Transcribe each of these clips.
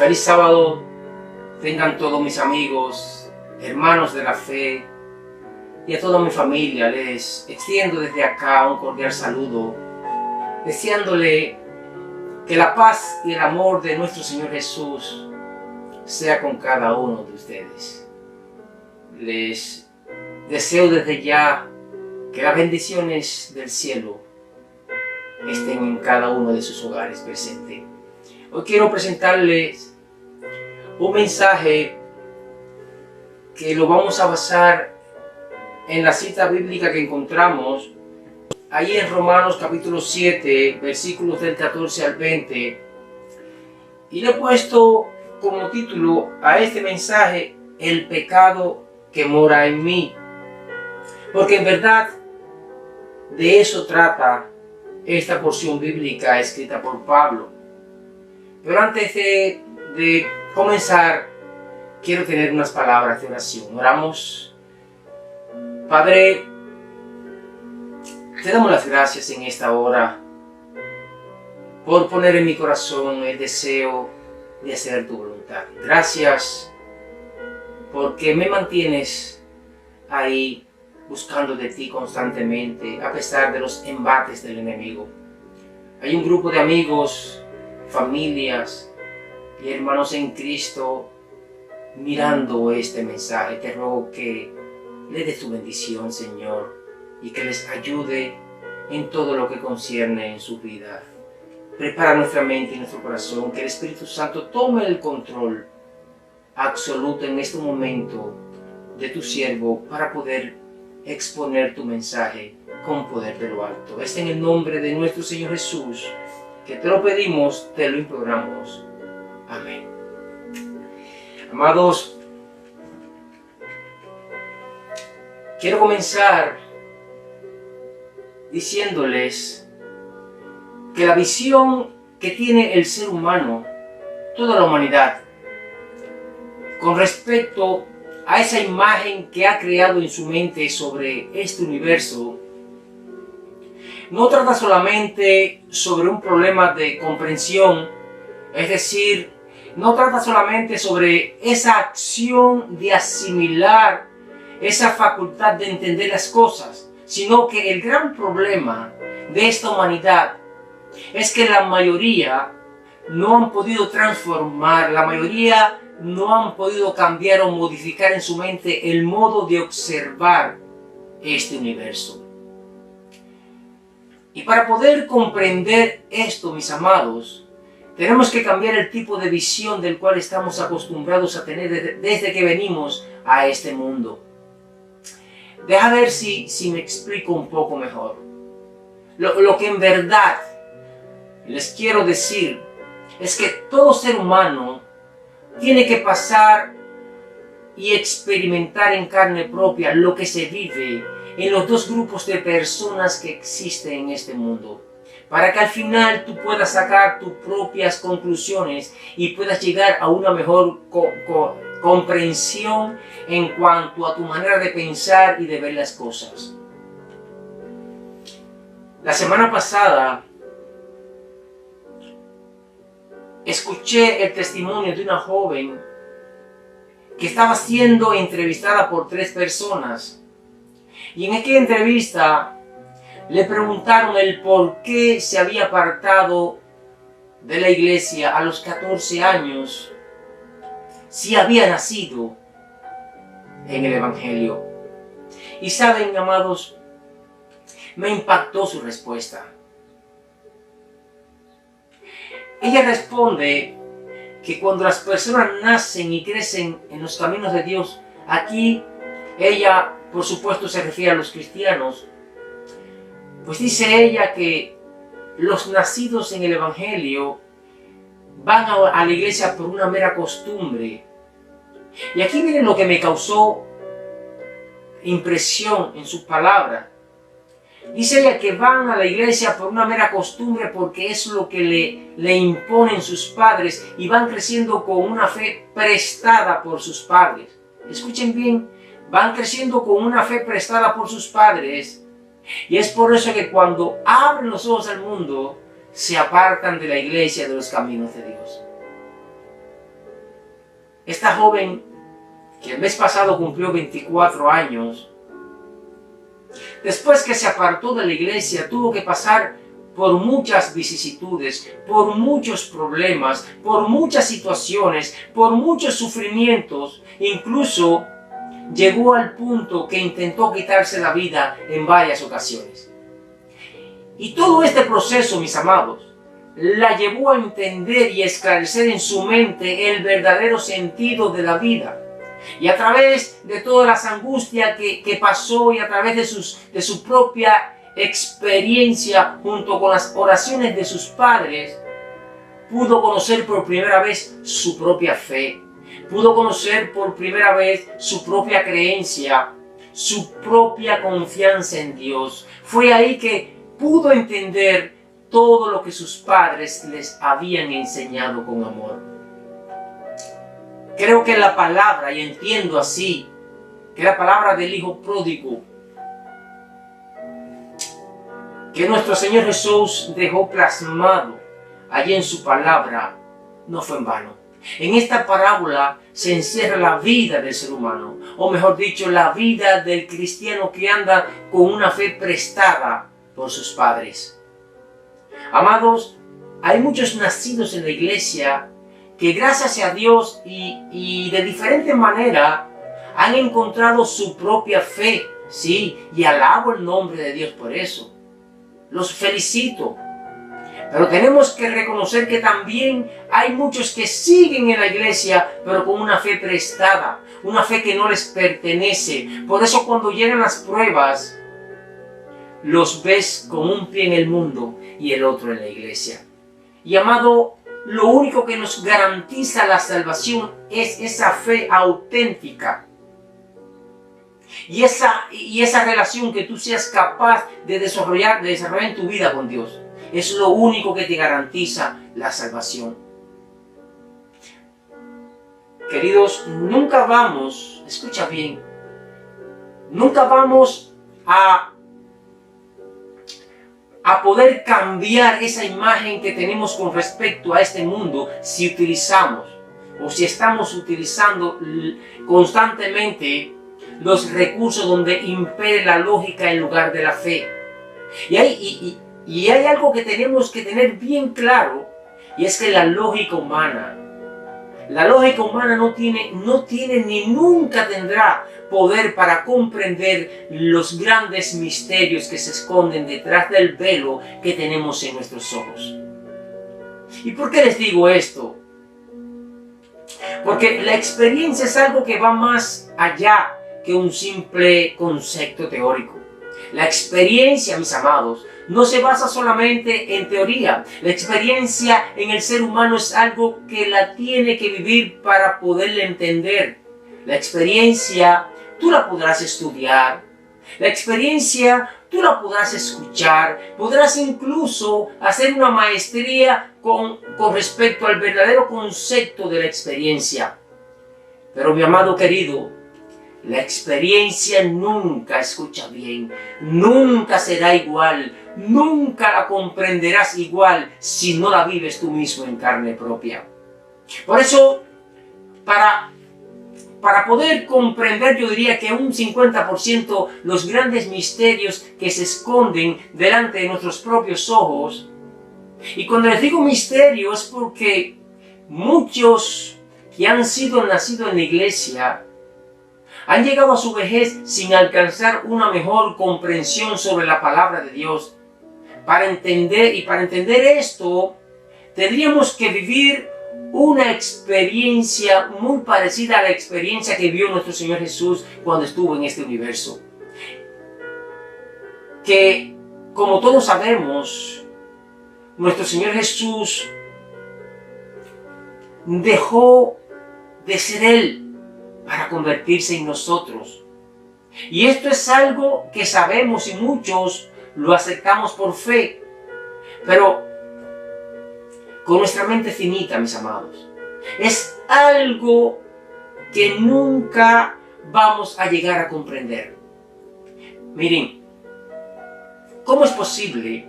Feliz sábado tengan todos mis amigos, hermanos de la fe y a toda mi familia. Les extiendo desde acá un cordial saludo, deseándole que la paz y el amor de nuestro Señor Jesús sea con cada uno de ustedes. Les deseo desde ya que las bendiciones del cielo estén en cada uno de sus hogares presentes. Hoy quiero presentarles un mensaje que lo vamos a basar en la cita bíblica que encontramos ahí en Romanos capítulo 7, versículos del 14 al 20. Y le he puesto como título a este mensaje: el pecado que mora en mí. Porque en verdad de eso trata esta porción bíblica escrita por Pablo. Pero antes de comenzar, quiero tener unas palabras de oración. Oramos. Padre, te damos las gracias en esta hora por poner en mi corazón el deseo de hacer tu voluntad. Gracias porque me mantienes ahí buscando de ti constantemente a pesar de los embates del enemigo. Hay un grupo de amigos, familias y hermanos en Cristo mirando este mensaje. Te ruego que le des tu bendición, Señor, y que les ayude en todo lo que concierne en su vida. Prepara nuestra mente y nuestro corazón, que el Espíritu Santo tome el control absoluto en este momento de tu siervo para poder exponer tu mensaje con poder de lo alto. Es en el nombre de nuestro Señor Jesús que te lo pedimos, te lo imploramos. Amén. Amados, quiero comenzar diciéndoles que la visión que tiene el ser humano, toda la humanidad, con respecto a esa imagen que ha creado en su mente sobre este universo, no trata solamente sobre un problema de comprensión, es decir, no trata solamente sobre esa acción de asimilar, esa facultad de entender las cosas, sino que el gran problema de esta humanidad es que la mayoría no han podido transformar, la mayoría no han podido cambiar o modificar en su mente el modo de observar este universo. Y para poder comprender esto, mis amados, tenemos que cambiar el tipo de visión del cual estamos acostumbrados a tener desde que venimos a este mundo. Deja ver si me explico un poco mejor. Lo que en verdad les quiero decir es que todo ser humano tiene que pasar y experimentar en carne propia lo que se vive en los dos grupos de personas que existen en este mundo, para que al final tú puedas sacar tus propias conclusiones y puedas llegar a una mejor comprensión en cuanto a tu manera de pensar y de ver las cosas. La semana pasada escuché el testimonio de una joven que estaba siendo entrevistada por 3 personas. Y en aquella entrevista le preguntaron el por qué se había apartado de la iglesia a los 14 años, si había nacido en el Evangelio. Y saben, amados, me impactó su respuesta. Ella responde que cuando las personas nacen y crecen en los caminos de Dios, aquí ella, por supuesto, se refiere a los cristianos, pues dice ella que los nacidos en el Evangelio van a la iglesia por una mera costumbre. Y aquí miren lo que me causó impresión en sus palabras. Dice ella que van a la iglesia por una mera costumbre porque es lo que le imponen sus padres y van creciendo con una fe prestada por sus padres. Escuchen bien, van creciendo con una fe prestada por sus padres y es por eso que cuando abren los ojos al mundo se apartan de la iglesia, de los caminos de Dios. esta joven que el mes pasado cumplió 24 años, después que se apartó de la iglesia, tuvo que pasar por muchas vicisitudes, por muchos problemas, por muchas situaciones, por muchos sufrimientos. Incluso llegó al punto que intentó quitarse la vida en varias ocasiones. Y todo este proceso, mis amados, la llevó a entender y esclarecer en su mente el verdadero sentido de la vida. Y a través de todas las angustias que pasó y a través de su propia experiencia junto con las oraciones de sus padres, pudo conocer por primera vez su propia fe, pudo conocer por primera vez su propia creencia, su propia confianza en Dios. Fue ahí que pudo entender todo lo que sus padres les habían enseñado con amor. Creo que la palabra, y entiendo así, que la palabra del Hijo Pródigo, que nuestro Señor Jesús dejó plasmado allí en su palabra, no fue en vano. En esta parábola se encierra la vida del ser humano, o mejor dicho, la vida del cristiano que anda con una fe prestada por sus padres. Amados, hay muchos nacidos en la iglesia que gracias a Dios y de diferente manera han encontrado su propia fe, sí, y alabo el nombre de Dios por eso. Los felicito. Pero tenemos que reconocer que también hay muchos que siguen en la iglesia, pero con una fe prestada, una fe que no les pertenece. Por eso cuando llegan las pruebas, los ves con un pie en el mundo y el otro en la iglesia. Y amado, lo único que nos garantiza la salvación es esa fe auténtica. Y esa relación que tú seas capaz de desarrollar en tu vida con Dios. Es lo único que te garantiza la salvación. Queridos, nunca vamos, escucha bien, nunca vamos a poder cambiar esa imagen que tenemos con respecto a este mundo si utilizamos o si estamos utilizando constantemente los recursos donde impere la lógica en lugar de la fe. Y hay algo que tenemos que tener bien claro, y es que la lógica humana no tiene ni nunca tendrá poder para comprender los grandes misterios que se esconden detrás del velo que tenemos en nuestros ojos. ¿Y por qué les digo esto? Porque la experiencia es algo que va más allá que un simple concepto teórico. La experiencia, mis amados, no se basa solamente en teoría. La experiencia en el ser humano es algo que la tiene que vivir para poderla entender. La experiencia tú la podrás estudiar. La experiencia tú la podrás escuchar. Podrás incluso hacer una maestría con respecto al verdadero concepto de la experiencia. Pero mi amado querido, la experiencia nunca, escucha bien, nunca será igual, nunca la comprenderás igual si no la vives tú mismo en carne propia. Por eso, para poder comprender, yo diría que un 50% los grandes misterios que se esconden delante de nuestros propios ojos. Y cuando les digo misterio es porque muchos que han sido nacidos en la iglesia han llegado a su vejez sin alcanzar una mejor comprensión sobre la palabra de Dios. Para entender esto, tendríamos que vivir una experiencia muy parecida a la experiencia que vio nuestro Señor Jesús cuando estuvo en este universo. Que, como todos sabemos, nuestro Señor Jesús dejó de ser Él para convertirse en nosotros. Y esto es algo que sabemos y muchos lo aceptamos por fe. Pero con nuestra mente finita, mis amados, es algo que nunca vamos a llegar a comprender. Miren, ¿cómo es posible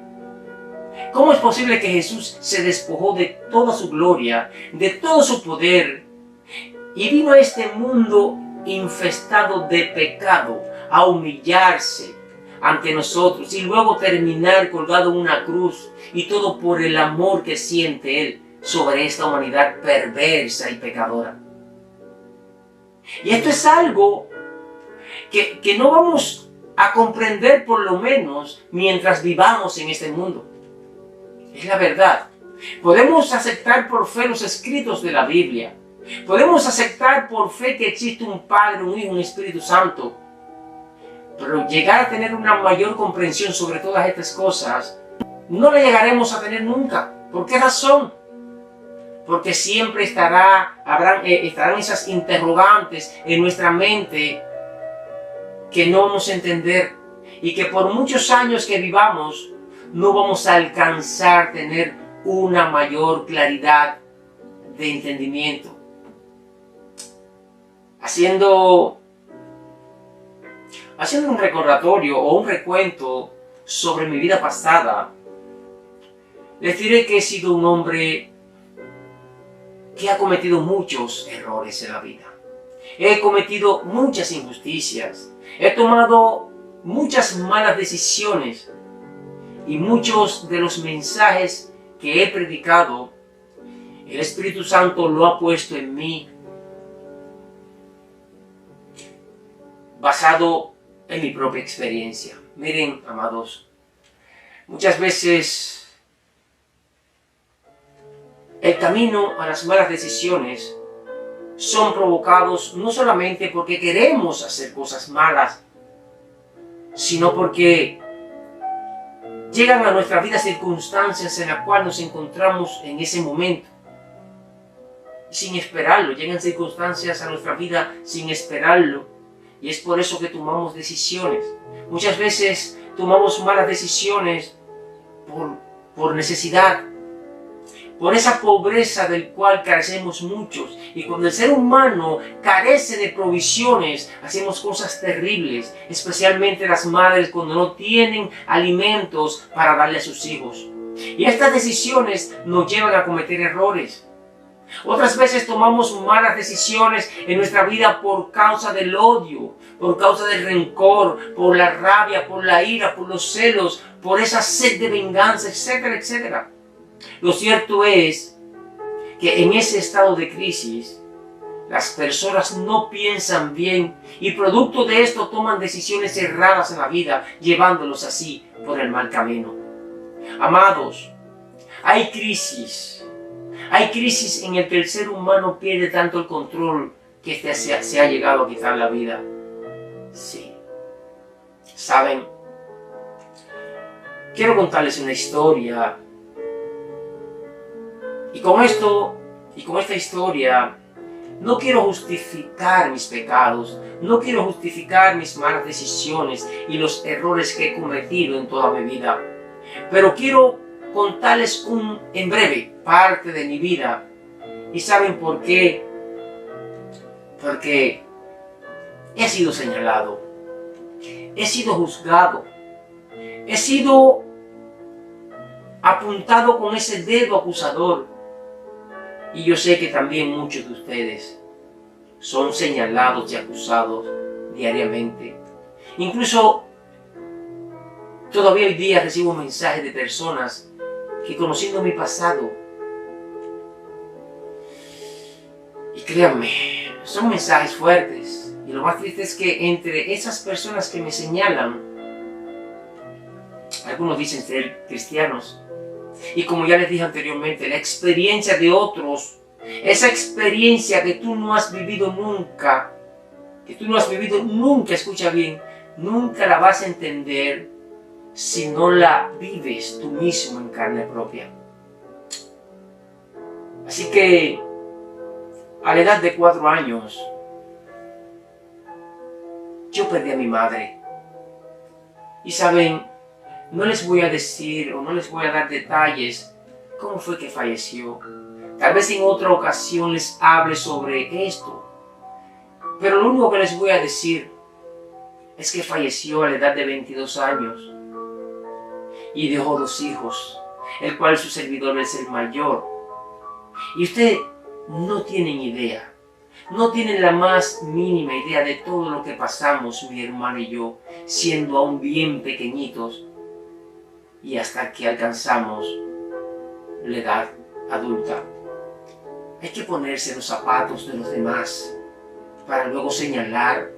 que Jesús se despojó de toda su gloria, de todo su poder, Y vino a este mundo infestado de pecado a humillarse ante nosotros y luego terminar colgado en una cruz, y todo por el amor que siente Él sobre esta humanidad perversa y pecadora. Y esto es algo que no vamos a comprender, por lo menos mientras vivamos en este mundo. Es la verdad. Podemos aceptar por fe los escritos de la Biblia. Podemos aceptar por fe que existe un Padre, un Hijo, un Espíritu Santo. Pero llegar a tener una mayor comprensión sobre todas estas cosas, no la llegaremos a tener nunca. ¿Por qué razón? Porque siempre estarán esas interrogantes en nuestra mente que no vamos a entender, y que por muchos años que vivamos no vamos a alcanzar a tener una mayor claridad de entendimiento. Haciendo un recordatorio o un recuento sobre mi vida pasada, les diré que he sido un hombre que ha cometido muchos errores en la vida. He cometido muchas injusticias. He tomado muchas malas decisiones, y muchos de los mensajes que he predicado, el Espíritu Santo lo ha puesto en mí basado en mi propia experiencia. Miren, amados, muchas veces el camino a las malas decisiones son provocados no solamente porque queremos hacer cosas malas, sino porque llegan a nuestra vida circunstancias en las cuales nos encontramos en ese momento. Sin esperarlo, llegan circunstancias a nuestra vida sin esperarlo, y es por eso que tomamos decisiones. Muchas veces tomamos malas decisiones por necesidad, por esa pobreza del cual carecemos muchos. Y cuando el ser humano carece de provisiones, hacemos cosas terribles, especialmente las madres cuando no tienen alimentos para darle a sus hijos. Y estas decisiones nos llevan a cometer errores. Otras veces tomamos malas decisiones en nuestra vida por causa del odio, por causa del rencor, por la rabia, por la ira, por los celos, por esa sed de venganza, etcétera, etcétera. Lo cierto es que en ese estado de crisis, las personas no piensan bien y producto de esto toman decisiones erradas en la vida, llevándolos así por el mal camino. Amados, hay crisis en el que el ser humano pierde tanto el control que se ha llegado a quitar la vida. Sí. ¿Saben? Quiero contarles una historia. Y con esta historia, no quiero justificar mis pecados, no quiero justificar mis malas decisiones y los errores que he cometido en toda mi vida. Pero quiero contarles en breve parte de mi vida. ¿Y saben por qué? Porque he sido señalado, he sido juzgado, he sido apuntado con ese dedo acusador. Y yo sé que también muchos de ustedes son señalados y acusados diariamente. Incluso todavía hoy día recibo mensajes de personas que, conociendo mi pasado, y créanme, son mensajes fuertes. Y lo más triste es que entre esas personas que me señalan, algunos dicen ser cristianos. Y como ya les dije anteriormente, la experiencia de otros, esa experiencia que tú no has vivido nunca, escucha bien, nunca la vas a entender si no la vives tú mismo en carne propia. Así que, a la edad de 4 años, yo perdí a mi madre. Y saben, no les voy a decir o no les voy a dar detalles cómo fue que falleció. Tal vez en otra ocasión les hable sobre esto. Pero lo único que les voy a decir es que falleció a la edad de 22 años. Y dejó 2 hijos, el cual su servidor es el mayor. Y ustedes no tienen idea. no tienen la más mínima idea de todo lo que pasamos mi hermano y yo, siendo aún bien pequeñitos, y hasta que alcanzamos la edad adulta. Hay que ponerse los zapatos de los demás para luego señalar.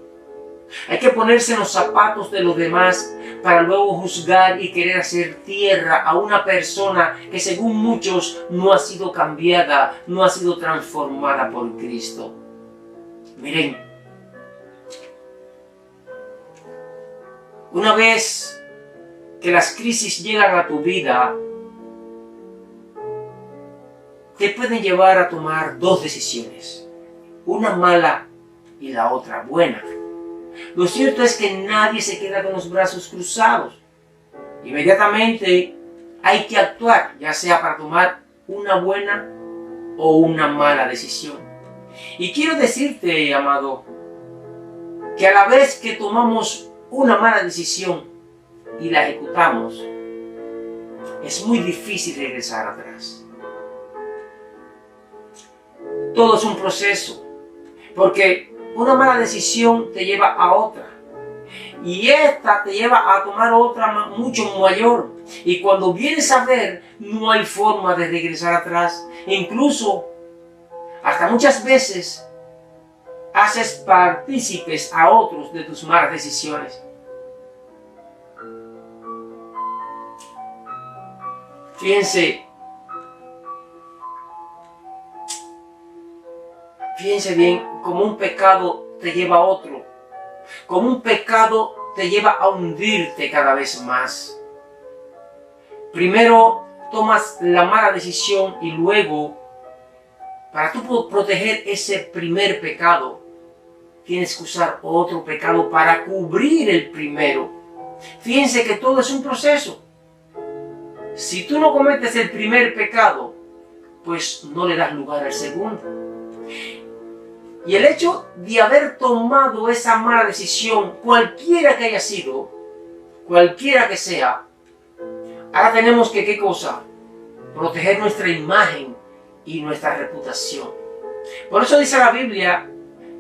Hay que ponerse en los zapatos de los demás para luego juzgar y querer hacer tierra a una persona que según muchos no ha sido cambiada, no ha sido transformada por Cristo. Miren, una vez que las crisis llegan a tu vida, te pueden llevar a tomar dos decisiones, una mala y la otra buena. Lo cierto es que nadie se queda con los brazos cruzados. Inmediatamente hay que actuar, ya sea para tomar una buena o una mala decisión. Y quiero decirte, amado, que a la vez que tomamos una mala decisión y la ejecutamos, es muy difícil regresar atrás. Todo es un proceso, porque una mala decisión te lleva a otra. Y esta te lleva a tomar otra mucho mayor. Y cuando vienes a ver, no hay forma de regresar atrás. E incluso, hasta muchas veces, haces partícipes a otros de tus malas decisiones. Fíjense bien, como un pecado te lleva a otro, como un pecado te lleva a hundirte cada vez más. Primero tomas la mala decisión y luego, para tú proteger ese primer pecado, tienes que usar otro pecado para cubrir el primero. Fíjense que todo es un proceso. Si tú no cometes el primer pecado, pues no le das lugar al segundo. Y el hecho de haber tomado esa mala decisión, cualquiera que haya sido, cualquiera que sea, ahora tenemos que, ¿qué cosa? Proteger nuestra imagen y nuestra reputación. Por eso dice la Biblia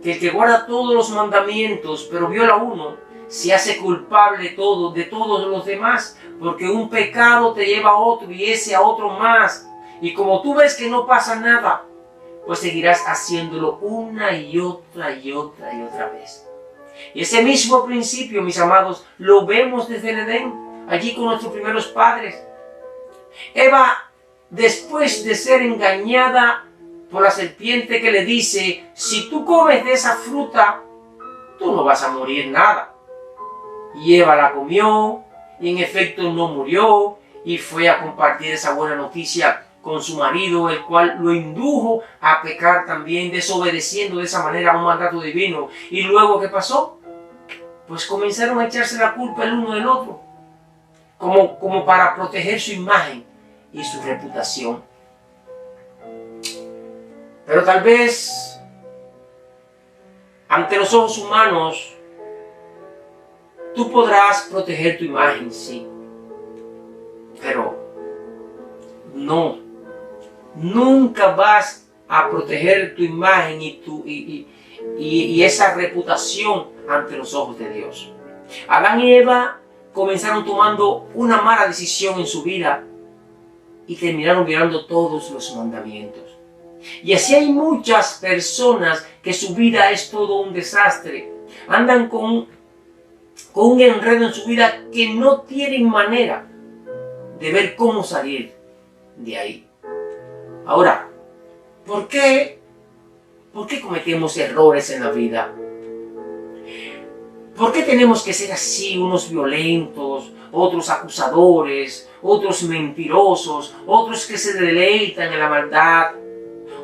que el que guarda todos los mandamientos, pero viola uno, se hace culpable de todos los demás, porque un pecado te lleva a otro y ese a otro más. Y como tú ves que no pasa nada, pues seguirás haciéndolo una y otra vez. Y ese mismo principio, mis amados, lo vemos desde el Edén, allí con nuestros primeros padres. Eva, después de ser engañada por la serpiente que le dice, si tú comes de esa fruta, tú no vas a morir nada. Y Eva la comió, y en efecto no murió, y fue a compartir esa buena noticia con su marido, el cual lo indujo a pecar también, desobedeciendo de esa manera a un mandato divino. Y luego, ¿qué pasó? Pues comenzaron a echarse la culpa el uno del otro, como para proteger su imagen y su reputación. Pero tal vez, ante los ojos humanos, tú podrás proteger tu imagen, sí, pero nunca vas a proteger tu imagen y esa reputación ante los ojos de Dios. Adán y Eva comenzaron tomando una mala decisión en su vida y terminaron violando todos los mandamientos. Y así hay muchas personas que su vida es todo un desastre. Andan con un enredo en su vida que no tienen manera de ver cómo salir de ahí. Ahora, ¿por qué cometemos errores en la vida? ¿Por qué tenemos que ser así, unos violentos, otros acusadores, otros mentirosos, otros que se deleitan en la maldad,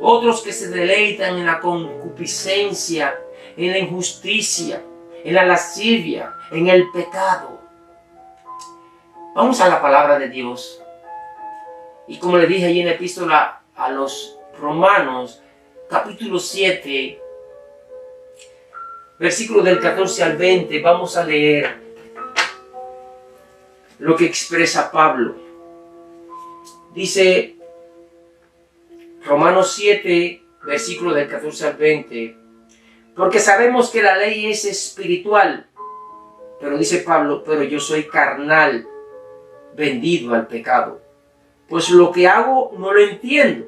otros que se deleitan en la concupiscencia, en la injusticia, en la lascivia, en el pecado? Vamos a la palabra de Dios. Y como le dije allí en la epístola a los Romanos, capítulo 7, versículo del 14 al 20, vamos a leer lo que expresa Pablo. Dice Romanos 7, versículo del 14 al 20, Porque sabemos que la ley es espiritual. Pero dice Pablo, pero yo soy carnal, vendido al pecado. Pues lo que hago no lo entiendo.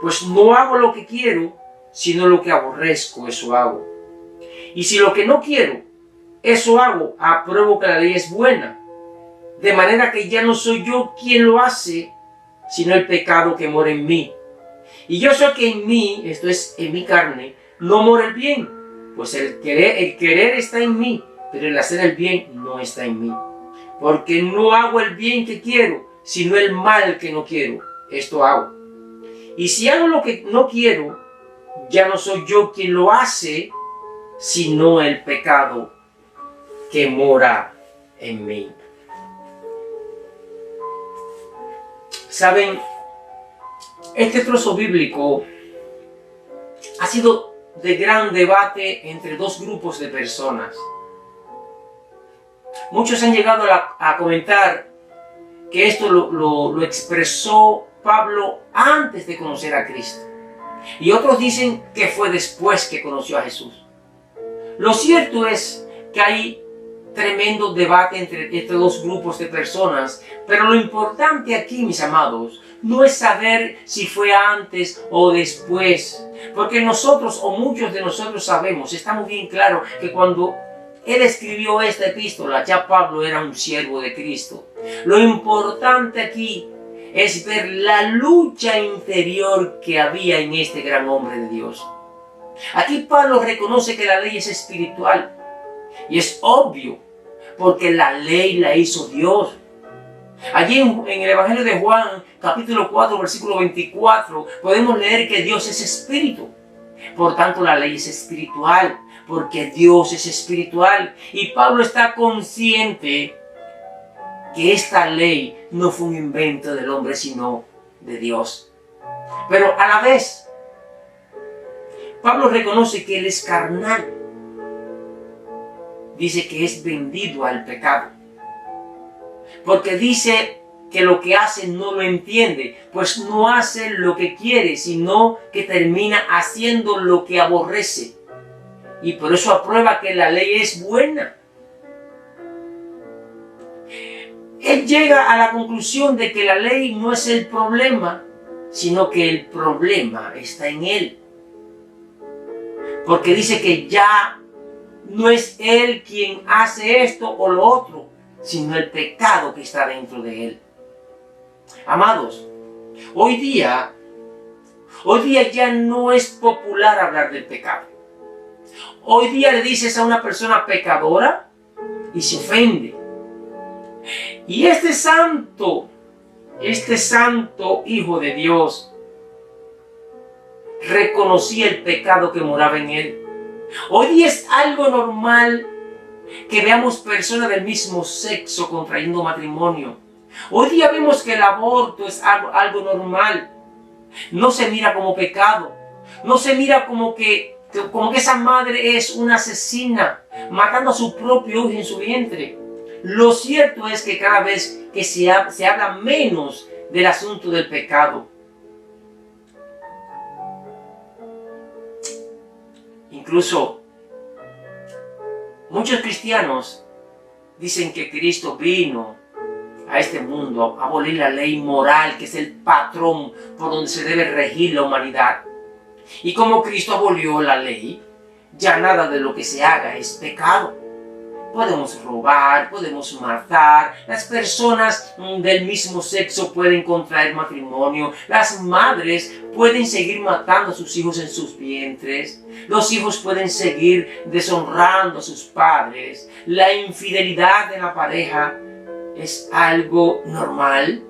Pues no hago lo que quiero, sino lo que aborrezco, eso hago. Y si lo que no quiero, eso hago, apruebo que la ley es buena. De manera que ya no soy yo quien lo hace, sino el pecado que mora en mí. Y yo sé que en mí, esto es en mi carne, no mora el bien. Pues el querer está en mí, pero el hacer el bien no está en mí. Porque no hago el bien que quiero, sino el mal que no quiero. Esto hago. Y si hago lo que no quiero, ya no soy yo quien lo hace, sino el pecado que mora en mí. Saben, este trozo bíblico ha sido de gran debate entre dos grupos de personas. Muchos han llegado a comentar que esto lo expresó Pablo antes de conocer a Cristo. Y otros dicen que fue después que conoció a Jesús. Lo cierto es que hay tremendo debate entre estos dos grupos de personas, pero lo importante aquí, mis amados, no es saber si fue antes o después, porque nosotros o muchos de nosotros sabemos, está muy bien claro que cuando él escribió esta epístola, ya Pablo era un siervo de Cristo. Lo importante aquí es ver la lucha interior que había en este gran hombre de Dios. Aquí Pablo reconoce que la ley es espiritual, y es obvio, porque la ley la hizo Dios. Allí en el Evangelio de Juan, capítulo 4, versículo 24, podemos leer que Dios es espíritu. Por tanto, la ley es espiritual, porque Dios es espiritual. Y Pablo está consciente que esta ley no fue un invento del hombre, sino de Dios. Pero a la vez, Pablo reconoce que él es carnal. Dice que es vendido al pecado. Porque dice que lo que hace no lo entiende, pues no hace lo que quiere, sino que termina haciendo lo que aborrece. Y por eso aprueba que la ley es buena. Él llega a la conclusión de que la ley no es el problema, sino que el problema está en él. Porque dice que ya no es él quien hace esto o lo otro, sino el pecado que está dentro de él. Amados, hoy día ya no es popular hablar del pecado. Hoy día le dices a una persona pecadora y se ofende. Y este santo Hijo de Dios reconocía el pecado que moraba en él. Hoy día es algo normal que veamos personas del mismo sexo contrayendo matrimonio. Hoy día vemos que el aborto es algo normal. No se mira como pecado. No se mira como que esa madre es una asesina, matando a su propio hijo en su vientre. Lo cierto es que cada vez que se habla menos del asunto del pecado. Incluso muchos cristianos dicen que Cristo vino a este mundo a abolir la ley moral, que es el patrón por donde se debe regir la humanidad. Y como Cristo abolió la ley, ya nada de lo que se haga es pecado. Podemos robar, podemos matar, las personas del mismo sexo pueden contraer matrimonio, las madres pueden seguir matando a sus hijos en sus vientres, los hijos pueden seguir deshonrando a sus padres, la infidelidad de la pareja es algo normal.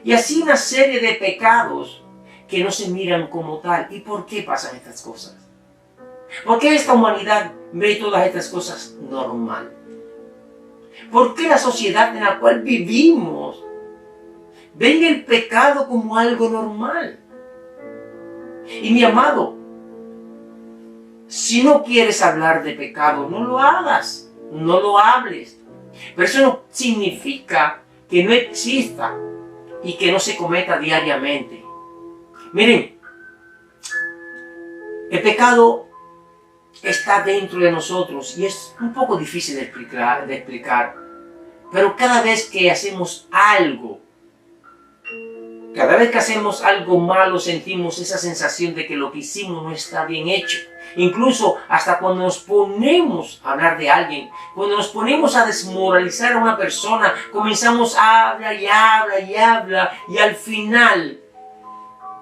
Y así una serie de pecados que no se miran como tal. ¿Y por qué pasan estas cosas? ¿Por qué esta humanidad ve todas estas cosas normal? ¿Por qué la sociedad en la cual vivimos ve el pecado como algo normal? Y mi amado, si no quieres hablar de pecado, no lo hagas, no lo hables. Pero eso no significa que no exista y que no se cometa diariamente. Miren, el pecado está dentro de nosotros y es un poco difícil de explicar. Pero cada vez que hacemos algo, cada vez que hacemos algo malo, sentimos esa sensación de que lo que hicimos no está bien hecho. Incluso hasta cuando nos ponemos a hablar de alguien, cuando nos ponemos a desmoralizar a una persona, comenzamos a hablar y hablar y hablar, y al final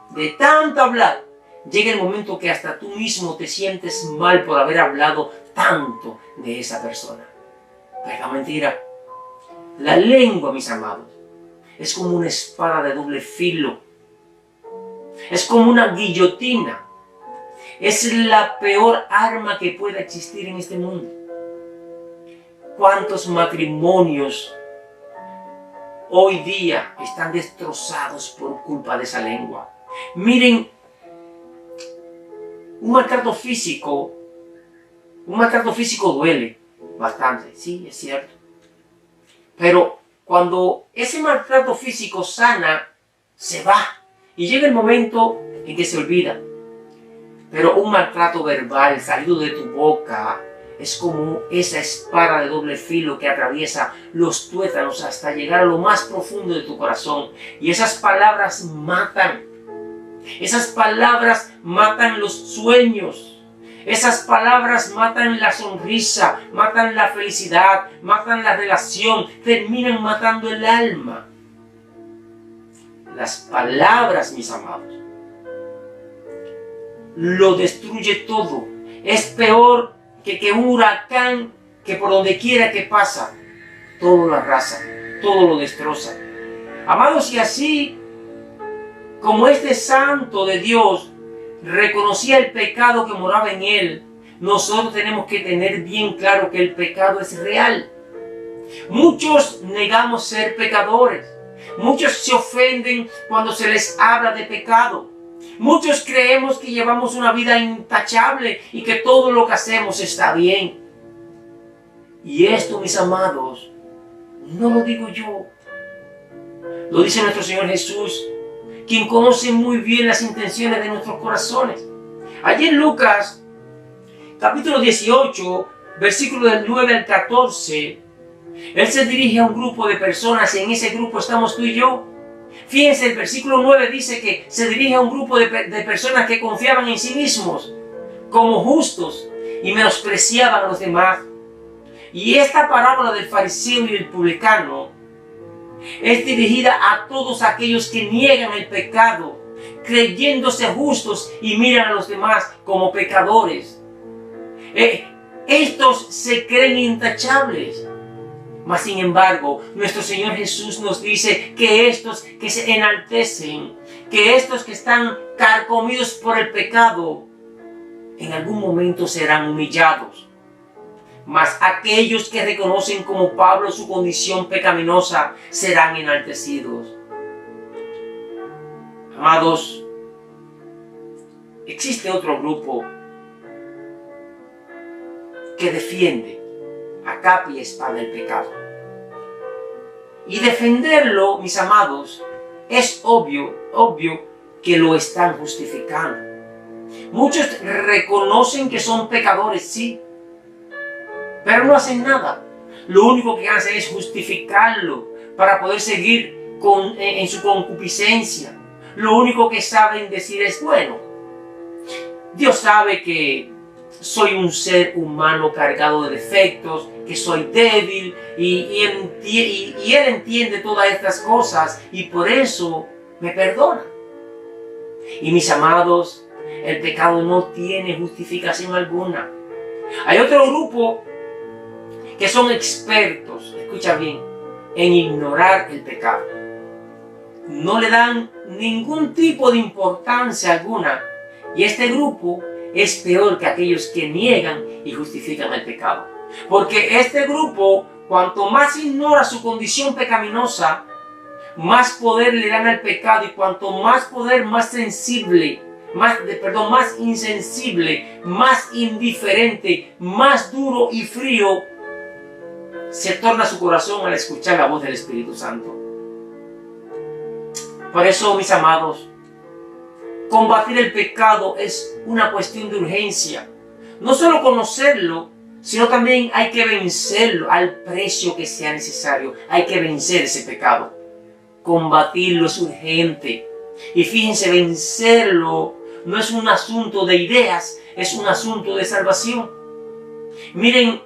de tanto hablar, llega el momento que hasta tú mismo te sientes mal por haber hablado tanto de esa persona. ¿Verdad o mentira? La lengua, mis amados, es como una espada de doble filo. Es como una guillotina. Es la peor arma que pueda existir en este mundo. ¿Cuántos matrimonios hoy día están destrozados por culpa de esa lengua? Miren, un maltrato físico duele bastante, sí, es cierto. Pero cuando ese maltrato físico sana, se va y llega el momento en que se olvida. Pero un maltrato verbal salido de tu boca es como esa espada de doble filo que atraviesa los tuétanos hasta llegar a lo más profundo de tu corazón. Y esas palabras matan. Esas palabras matan los sueños. Esas palabras matan la sonrisa, matan la felicidad, matan la relación, terminan matando el alma. Las palabras, mis amados, lo destruye todo. Es peor que un huracán que por donde quiera que pasa, todo lo arrasa, todo lo destroza. Amados, y así como este santo de Dios reconocía el pecado que moraba en él, nosotros tenemos que tener bien claro que el pecado es real. Muchos negamos ser pecadores. Muchos se ofenden cuando se les habla de pecado. Muchos creemos que llevamos una vida intachable y que todo lo que hacemos está bien. Y esto, mis amados, no lo digo yo. Lo dice nuestro Señor Jesús, quien conoce muy bien las intenciones de nuestros corazones. Allí en Lucas, capítulo 18, versículo del 9 al 14, Él se dirige a un grupo de personas y en ese grupo estamos tú y yo. Fíjense, el versículo 9 dice que se dirige a un grupo de personas que confiaban en sí mismos como justos y menospreciaban a los demás. Y esta parábola del fariseo y el publicano es dirigida a todos aquellos que niegan el pecado, creyéndose justos y miran a los demás como pecadores. Estos se creen intachables. Mas sin embargo, nuestro Señor Jesús nos dice que estos que se enaltecen, que estos que están carcomidos por el pecado, en algún momento serán humillados. Mas aquellos que reconocen como Pablo su condición pecaminosa serán enaltecidos. Amados, existe otro grupo que defiende a capa y espada el pecado. Y defenderlo, mis amados, es obvio que lo están justificando. Muchos reconocen que son pecadores, sí, pero no hacen nada. Lo único que hacen es justificarlo para poder seguir en su concupiscencia. Lo único que saben decir es, bueno, Dios sabe que soy un ser humano cargado de defectos, que soy débil y Él entiende todas estas cosas y por eso me perdona. Y mis amados, el pecado no tiene justificación alguna. Hay otro grupo que son expertos, escucha bien, en ignorar el pecado. No le dan ningún tipo de importancia alguna. Y este grupo es peor que aquellos que niegan y justifican el pecado. Porque este grupo, cuanto más ignora su condición pecaminosa, más poder le dan al pecado. Y cuanto más poder, más sensible, más insensible, más indiferente, más duro y frío se torna su corazón al escuchar la voz del Espíritu Santo. Por eso, mis amados, combatir el pecado es una cuestión de urgencia. no solo conocerlo, sino también hay que vencerlo al precio que sea necesario. Hay que vencer ese pecado. Combatirlo es urgente. Y fíjense, vencerlo no es un asunto de ideas, es un asunto de salvación. Miren,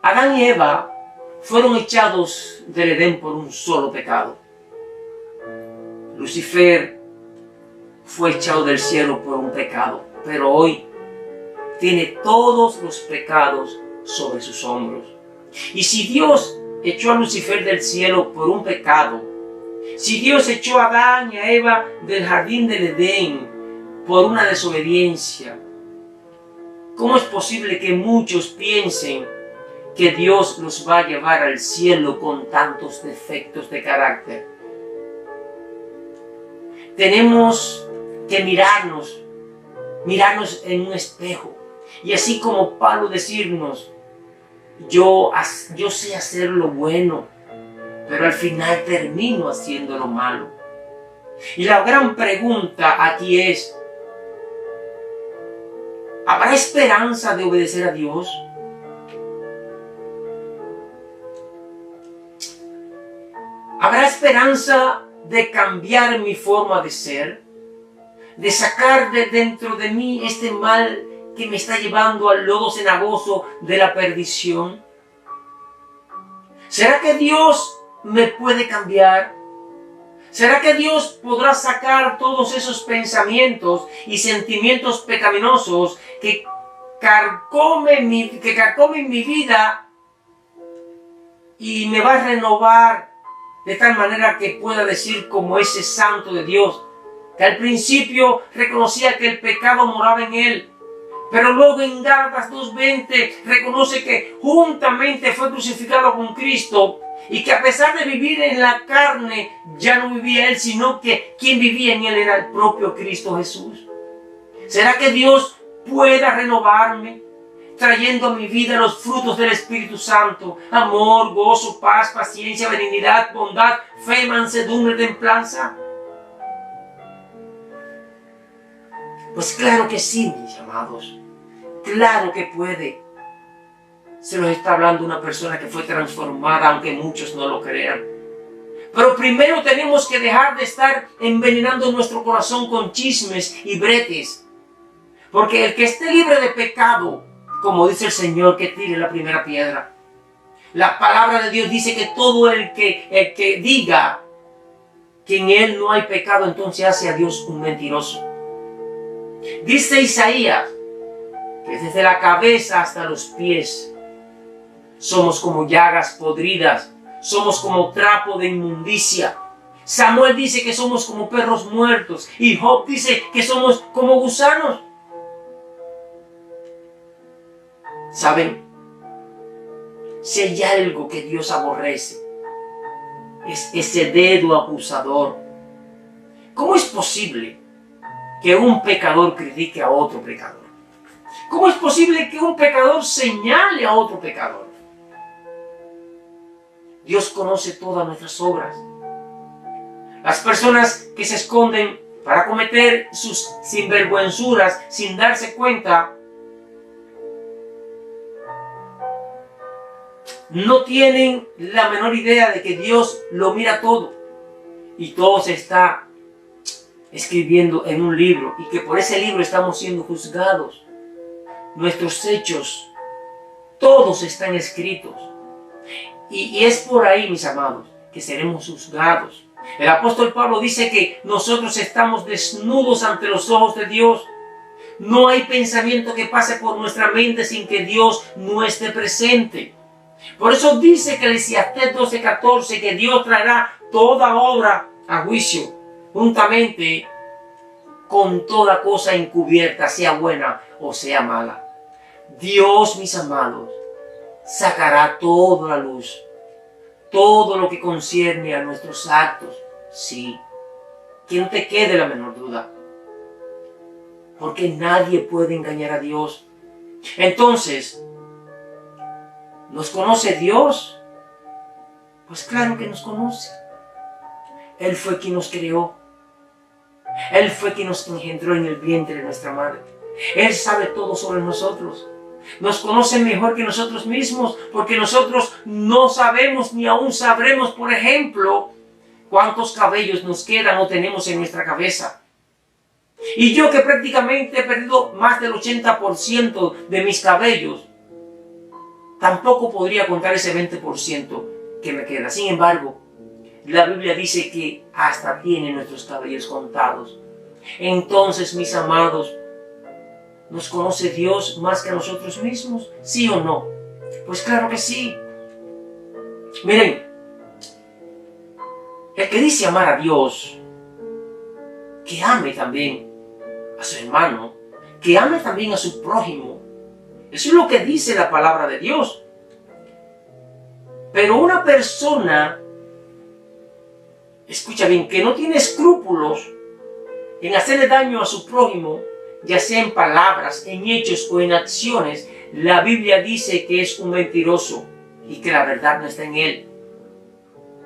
Adán y Eva fueron echados del Edén por un solo pecado. Lucifer fue echado del cielo por un pecado, pero hoy tiene todos los pecados sobre sus hombros. Y si Dios echó a Lucifer del cielo por un pecado, si Dios echó a Adán y a Eva del jardín del Edén por una desobediencia, ¿cómo es posible que muchos piensen que Dios los va a llevar al cielo con tantos defectos de carácter? Tenemos que mirarnos en un espejo y así como Pablo decirnos, yo sé hacer lo bueno, pero al final termino haciendo lo malo. Y la gran pregunta aquí es, ¿habrá esperanza de obedecer a Dios? ¿Habrá esperanza de cambiar mi forma de ser? ¿De sacar de dentro de mí este mal que me está llevando al lodo cenagoso de la perdición? ¿Será que Dios me puede cambiar? ¿Será que Dios podrá sacar todos esos pensamientos y sentimientos pecaminosos que carcomen mi vida y me va a renovar de tal manera que pueda decir como ese santo de Dios, que al principio reconocía que el pecado moraba en él, pero luego en Gálatas 2:20 reconoce que juntamente fue crucificado con Cristo y que a pesar de vivir en la carne, ya no vivía él, sino que quien vivía en él era el propio Cristo Jesús? ¿Será que Dios pueda renovarme, trayendo a mi vida los frutos del Espíritu Santo? Amor, gozo, paz, paciencia, benignidad, bondad, fe, mansedumbre, templanza. Pues claro que sí, mis amados. Claro que puede. Se nos está hablando una persona que fue transformada, aunque muchos no lo crean. Pero primero tenemos que dejar de estar envenenando nuestro corazón con chismes y bretes. Porque el que esté libre de pecado, como dice el Señor, que tire la primera piedra. La palabra de Dios dice que todo el que diga que en él no hay pecado, entonces hace a Dios un mentiroso. Dice Isaías que desde la cabeza hasta los pies somos como llagas podridas, somos como trapo de inmundicia. Samuel dice que somos como perros muertos y Job dice que somos como gusanos. ¿Saben? Si hay algo que Dios aborrece, es ese dedo acusador. ¿Cómo es posible que un pecador critique a otro pecador? ¿Cómo es posible que un pecador señale a otro pecador? Dios conoce todas nuestras obras. Las personas que se esconden para cometer sus sinvergüenzuras sin darse cuenta, no tienen la menor idea de que Dios lo mira todo y todo se está escribiendo en un libro y que por ese libro estamos siendo juzgados. Nuestros hechos, todos están escritos. Y es por ahí, mis amados, que seremos juzgados. El apóstol Pablo dice que nosotros estamos desnudos ante los ojos de Dios. No hay pensamiento que pase por nuestra mente sin que Dios no esté presente. Por eso dice Eclesiastés 12:14 que Dios traerá toda obra a juicio, juntamente con toda cosa encubierta, sea buena o sea mala. Dios, mis amados, sacará todo a la luz, todo lo que concierne a nuestros actos, sí, que no te quede la menor duda, porque nadie puede engañar a Dios. Entonces, ¿nos conoce Dios? Pues claro que nos conoce. Él fue quien nos creó. Él fue quien nos engendró en el vientre de nuestra madre. Él sabe todo sobre nosotros. Nos conoce mejor que nosotros mismos, porque nosotros no sabemos ni aún sabremos, por ejemplo, cuántos cabellos nos quedan o tenemos en nuestra cabeza. Y yo, que prácticamente he perdido más del 80% de mis cabellos, tampoco podría contar ese 20% que me queda. Sin embargo, la Biblia dice que hasta tiene nuestros cabellos contados. Entonces, mis amados, ¿nos conoce Dios más que a nosotros mismos? ¿Sí o no? Pues claro que sí. Miren, el que dice amar a Dios, que ame también a su hermano, que ame también a su prójimo. Eso es lo que dice la palabra de Dios. Pero una persona, escucha bien, que no tiene escrúpulos en hacerle daño a su prójimo, ya sea en palabras, en hechos o en acciones, la Biblia dice que es un mentiroso y que la verdad no está en él.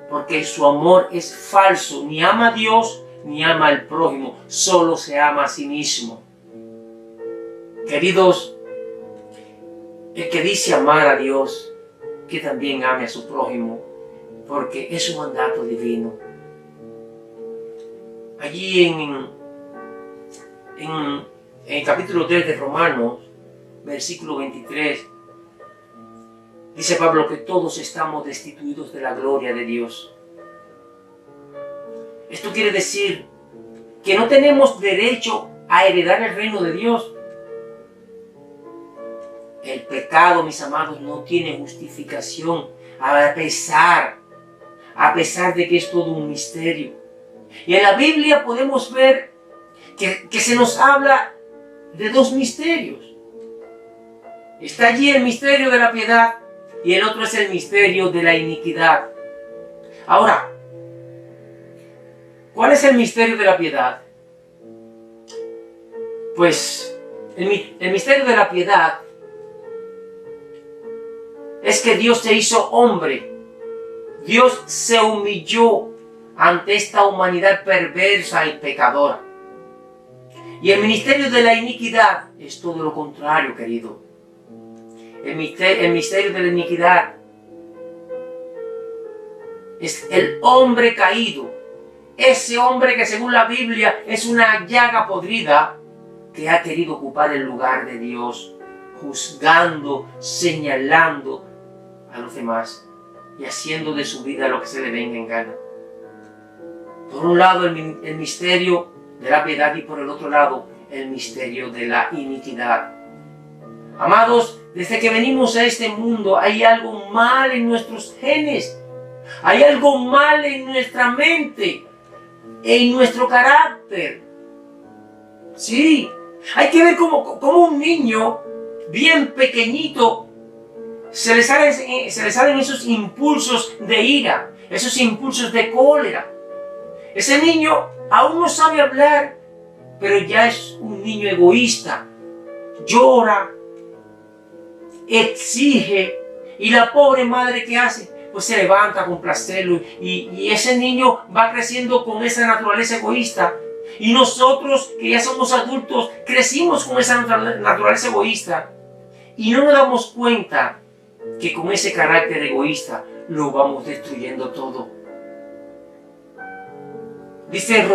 Porque su amor es falso, ni ama a Dios ni ama al prójimo, solo se ama a sí mismo. Queridos, el que dice amar a Dios, que también ame a su prójimo, porque es un mandato divino. Allí en el capítulo 3 de Romanos, versículo 23, dice Pablo que todos estamos destituidos de la gloria de Dios. Esto quiere decir que no tenemos derecho a heredar el reino de Dios. El pecado, mis amados, no tiene justificación, a pesar de que es todo un misterio. Y en la Biblia podemos ver que se nos habla de dos misterios. Está allí el misterio de la piedad y el otro es el misterio de la iniquidad. Ahora, ¿cuál es el misterio de la piedad? Pues el misterio de la piedad es que Dios se hizo hombre. Dios se humilló ante esta humanidad perversa y pecadora. Y el misterio de la iniquidad es todo lo contrario, querido. El misterio de la iniquidad es el hombre caído. Ese hombre que según la Biblia es una llaga podrida que ha querido ocupar el lugar de Dios, juzgando, señalando a los demás y haciendo de su vida lo que se le venga en gana. Por un lado el misterio de la piedad y por el otro lado el misterio de la iniquidad. Amados, desde que venimos a este mundo hay algo mal en nuestros genes, hay algo mal en nuestra mente, en nuestro carácter. Sí, hay que ver cómo un niño bien pequeñito se le salen esos impulsos de ira, esos impulsos de cólera. Ese niño aún no sabe hablar, pero ya es un niño egoísta. Llora, exige, y la pobre madre, ¿qué hace? Pues se levanta a complacerlo, y ese niño va creciendo con esa naturaleza egoísta. Y nosotros, que ya somos adultos, crecimos con esa naturaleza egoísta. Y no nos damos cuenta que con ese carácter egoísta lo vamos destruyendo todo. Dice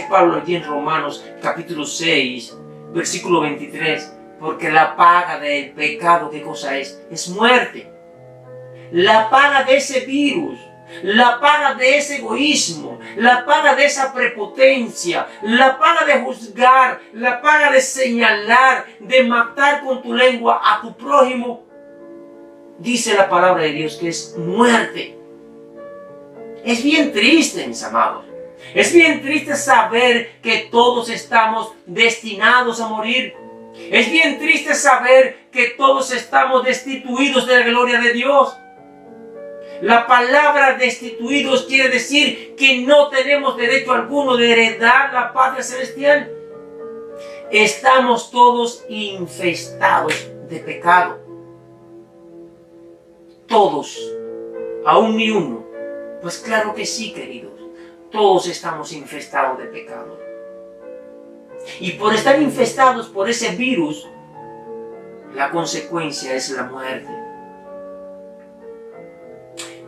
Pablo allí en Romanos capítulo 6, versículo 23, porque la paga del pecado, ¿qué cosa es? Es muerte. La paga de ese virus, la paga de ese egoísmo, la paga de esa prepotencia, la paga de juzgar, la paga de señalar, de matar con tu lengua a tu prójimo, dice la palabra de Dios que es muerte. Es bien triste, mis amados. Es bien triste saber que todos estamos destinados a morir. Es bien triste saber que todos estamos destituidos de la gloria de Dios. La palabra destituidos quiere decir que no tenemos derecho alguno de heredar la patria celestial. Estamos todos infestados de pecado. Todos, aún ni uno. Pues claro que sí, queridos. Todos estamos infestados de pecado. Y por estar infestados por ese virus, la consecuencia es la muerte.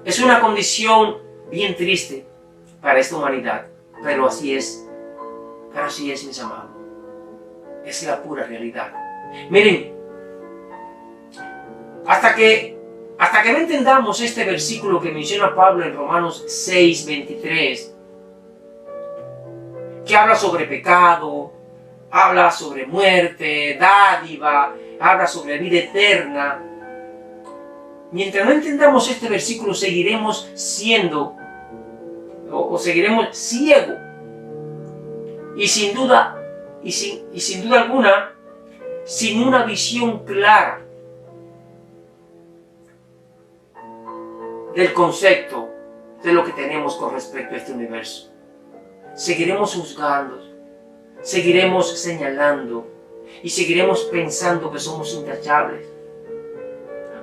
Es una condición bien triste para esta humanidad, pero así es. Pero así es, mis amados. Es la pura realidad. Miren, hasta que no entendamos este versículo que menciona Pablo en Romanos 6:23, que habla sobre pecado, habla sobre muerte, dádiva, habla sobre vida eterna. Mientras no entendamos este versículo, seguiremos siendo o seguiremos ciegos y sin duda alguna sin una visión clara del concepto de lo que tenemos con respecto a este universo. Seguiremos juzgando, seguiremos señalando y seguiremos pensando que somos intachables.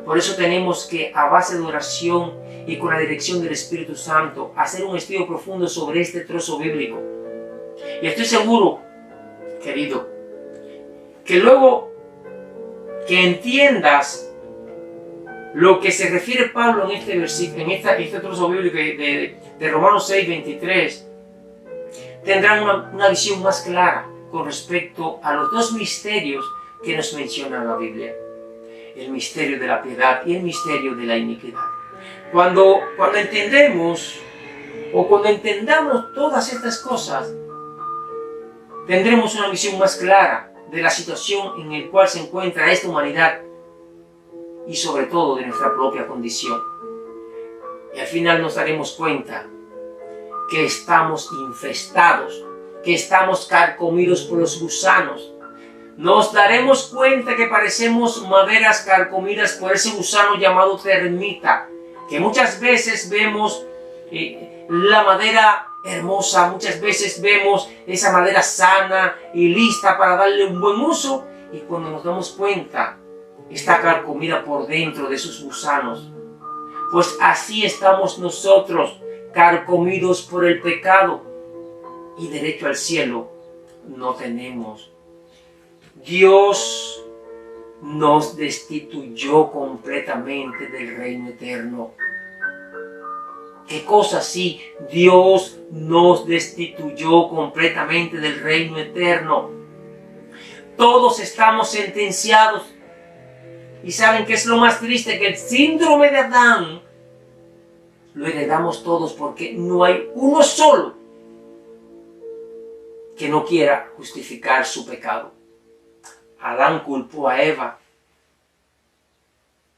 Por eso tenemos que, a base de oración y con la dirección del Espíritu Santo, hacer un estudio profundo sobre este trozo bíblico. Y estoy seguro, querido, que luego que entiendas lo que se refiere Pablo en este versículo, en este trozo bíblico de Romanos 6:23, tendrán una visión más clara con respecto a los dos misterios que nos menciona la Biblia: el misterio de la piedad y el misterio de la iniquidad. Cuando entendemos o cuando entendamos todas estas cosas, tendremos una visión más clara de la situación en la cual se encuentra esta humanidad y sobre todo de nuestra propia condición. Y al final nos daremos cuenta que estamos infestados, que estamos carcomidos por los gusanos. Nos daremos cuenta que parecemos maderas carcomidas por ese gusano llamado termita, que muchas veces vemos la madera hermosa, muchas veces vemos esa madera sana y lista para darle un buen uso, y cuando nos damos cuenta está carcomida por dentro de sus gusanos. Pues así estamos nosotros, carcomidos por el pecado, y derecho al cielo no tenemos. Dios nos destituyó completamente del reino eterno. ¿Qué cosa así? Dios nos destituyó completamente del reino eterno. Todos estamos sentenciados. Y ¿saben qué es lo más triste? Que el síndrome de Adán lo heredamos todos, porque no hay uno solo que no quiera justificar su pecado. Adán culpó a Eva.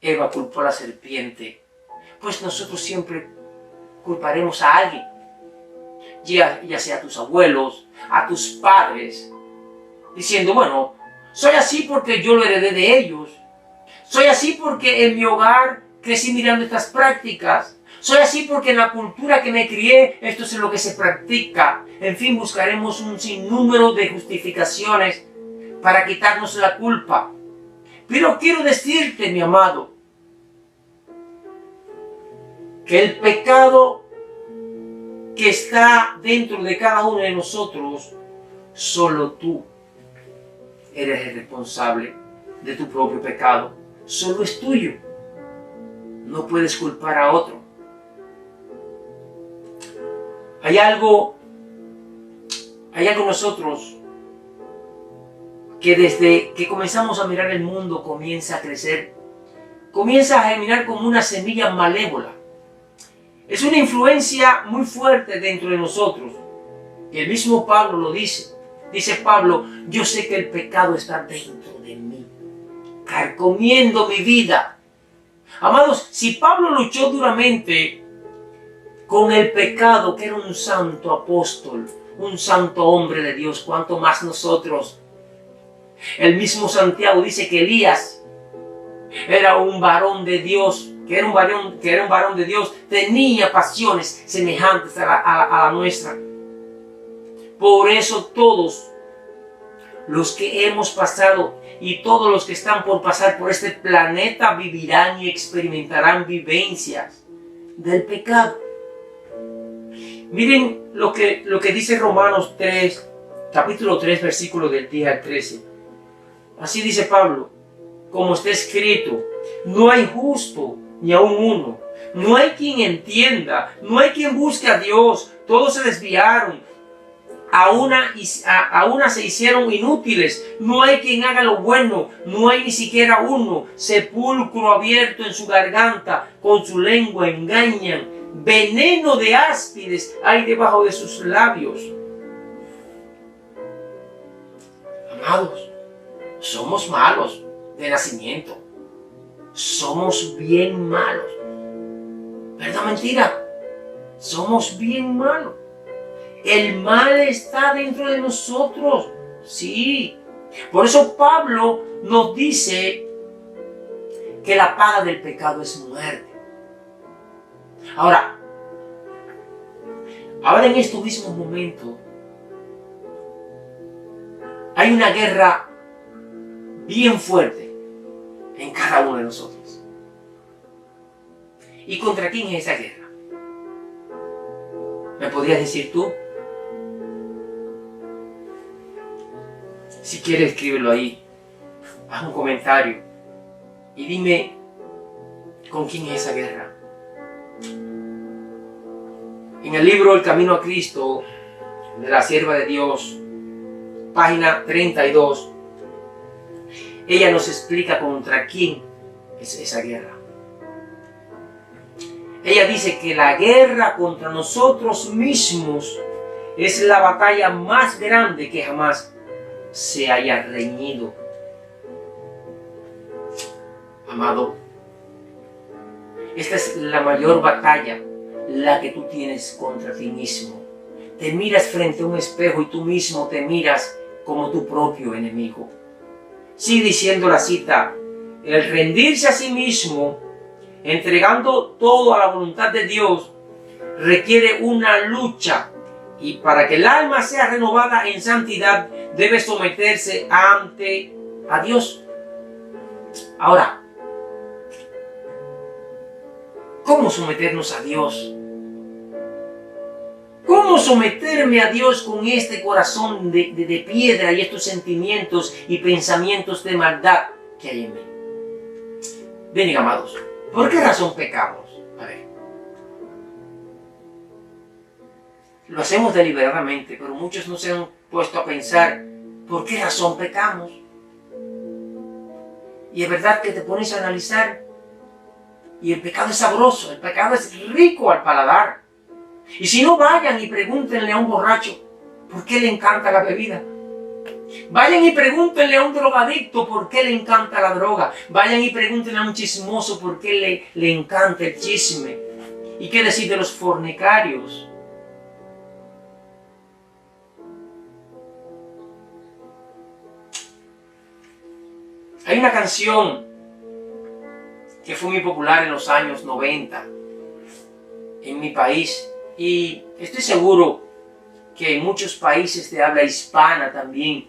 Eva culpó a la serpiente. Pues nosotros siempre culparemos a alguien, ya sea a tus abuelos, a tus padres, diciendo: bueno, soy así porque yo lo heredé de ellos, soy así porque en mi hogar crecí mirando estas prácticas, soy así porque en la cultura que me crié esto es lo que se practica. En fin, buscaremos un sinnúmero de justificaciones para quitarnos la culpa. Pero quiero decirte, mi amado, que el pecado que está dentro de cada uno de nosotros, solo tú eres el responsable de tu propio pecado. Solo es tuyo. No puedes culpar a otro. Hay algo en nosotros que desde que comenzamos a mirar el mundo comienza a crecer, comienza a germinar como una semilla malévola. Es una influencia muy fuerte dentro de nosotros. Y el mismo Pablo lo dice. Dice Pablo: yo sé que el pecado está dentro de mí, carcomiendo mi vida. Amados, si Pablo luchó duramente con el pecado, que era un santo apóstol, un santo hombre de Dios, ¿cuánto más nosotros? El mismo Santiago dice que Elías era un varón de Dios, que era un varón de Dios, tenía pasiones semejantes a la nuestra. Por eso todos los que hemos pasado y todos los que están por pasar por este planeta vivirán y experimentarán vivencias del pecado. Miren lo que dice Romanos 3, capítulo 3, versículo del 10 al 13. Así dice Pablo, como está escrito, no hay justo ni aun uno, no hay quien entienda, no hay quien busque a Dios, todos se desviaron, a una se hicieron inútiles, no hay quien haga lo bueno, no hay ni siquiera uno, sepulcro abierto en su garganta, con su lengua engañan, veneno de áspides hay debajo de sus labios. Amados, somos malos de nacimiento, somos bien malos. ¿Verdad, mentira? Somos bien malos. El mal está dentro de nosotros. Sí. Por eso Pablo nos dice que la paga del pecado es muerte. Ahora en estos mismos momentos hay una guerra bien fuerte en cada uno de nosotros. ¿Y contra quién es esa guerra? ¿Me podrías decir tú? Si quieres, escríbelo ahí, haz un comentario y dime con quién es esa guerra. En el libro El Camino a Cristo, de la Sierva de Dios, página 32, ella nos explica contra quién es esa guerra. Ella dice que la guerra contra nosotros mismos es la batalla más grande que jamás se haya reñido. Amado, esta es la mayor batalla, la que tú tienes contra ti mismo. Te miras frente a un espejo y tú mismo te miras como tu propio enemigo. Sigue diciendo la cita, el rendirse a sí mismo, entregando todo a la voluntad de Dios, requiere una lucha. Y para que el alma sea renovada en santidad, debe someterse a Dios. Ahora, ¿cómo someternos a Dios? ¿Cómo someterme a Dios con este corazón de piedra y estos sentimientos y pensamientos de maldad que hay en mí? Bien, amados, ¿por qué razón pecamos? A ver. Lo hacemos deliberadamente, pero muchos no se han puesto a pensar por qué razón pecamos. Y es verdad que te pones a analizar y el pecado es sabroso, el pecado es rico al paladar. Y si no, vayan y pregúntenle a un borracho por qué le encanta la bebida. Vayan y pregúntenle a un drogadicto por qué le encanta la droga. Vayan y pregúntenle a un chismoso por qué le encanta el chisme. ¿Y qué decir de los fornicarios? Hay una canción que fue muy popular en los años 90 en mi país y estoy seguro que en muchos países de habla hispana también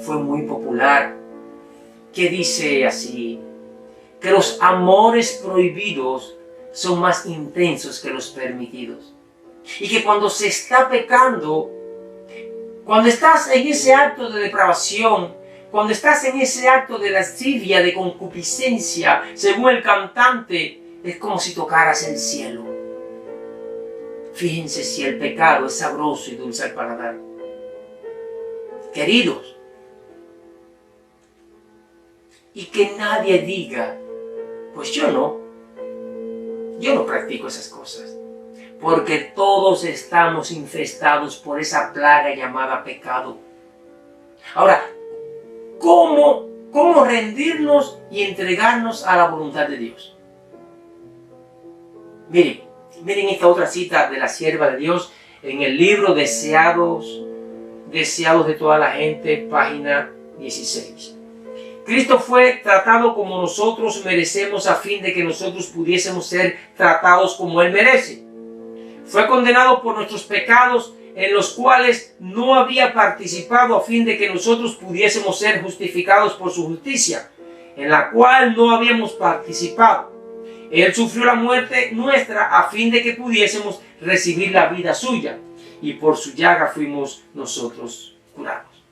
fue muy popular, que dice así, que los amores prohibidos son más intensos que los permitidos y que cuando se está pecando, cuando estás en ese acto de depravación, cuando estás en ese acto de lascivia, de concupiscencia, según el cantante, es como si tocaras el cielo. Fíjense si el pecado es sabroso y dulce al paladar. Queridos, y que nadie diga, pues yo no practico esas cosas. Porque todos estamos infestados por esa plaga llamada pecado. Ahora, ¿Cómo rendirnos y entregarnos a la voluntad de Dios? Miren esta otra cita de la sierva de Dios en el libro Deseados de toda la gente, página 16. Cristo fue tratado como nosotros merecemos a fin de que nosotros pudiésemos ser tratados como Él merece. Fue condenado por nuestros pecados en los cuales no había participado a fin de que nosotros pudiésemos ser justificados por su justicia, en la cual no habíamos participado. Él sufrió la muerte nuestra a fin de que pudiésemos recibir la vida suya, y por su llaga fuimos nosotros curarnos.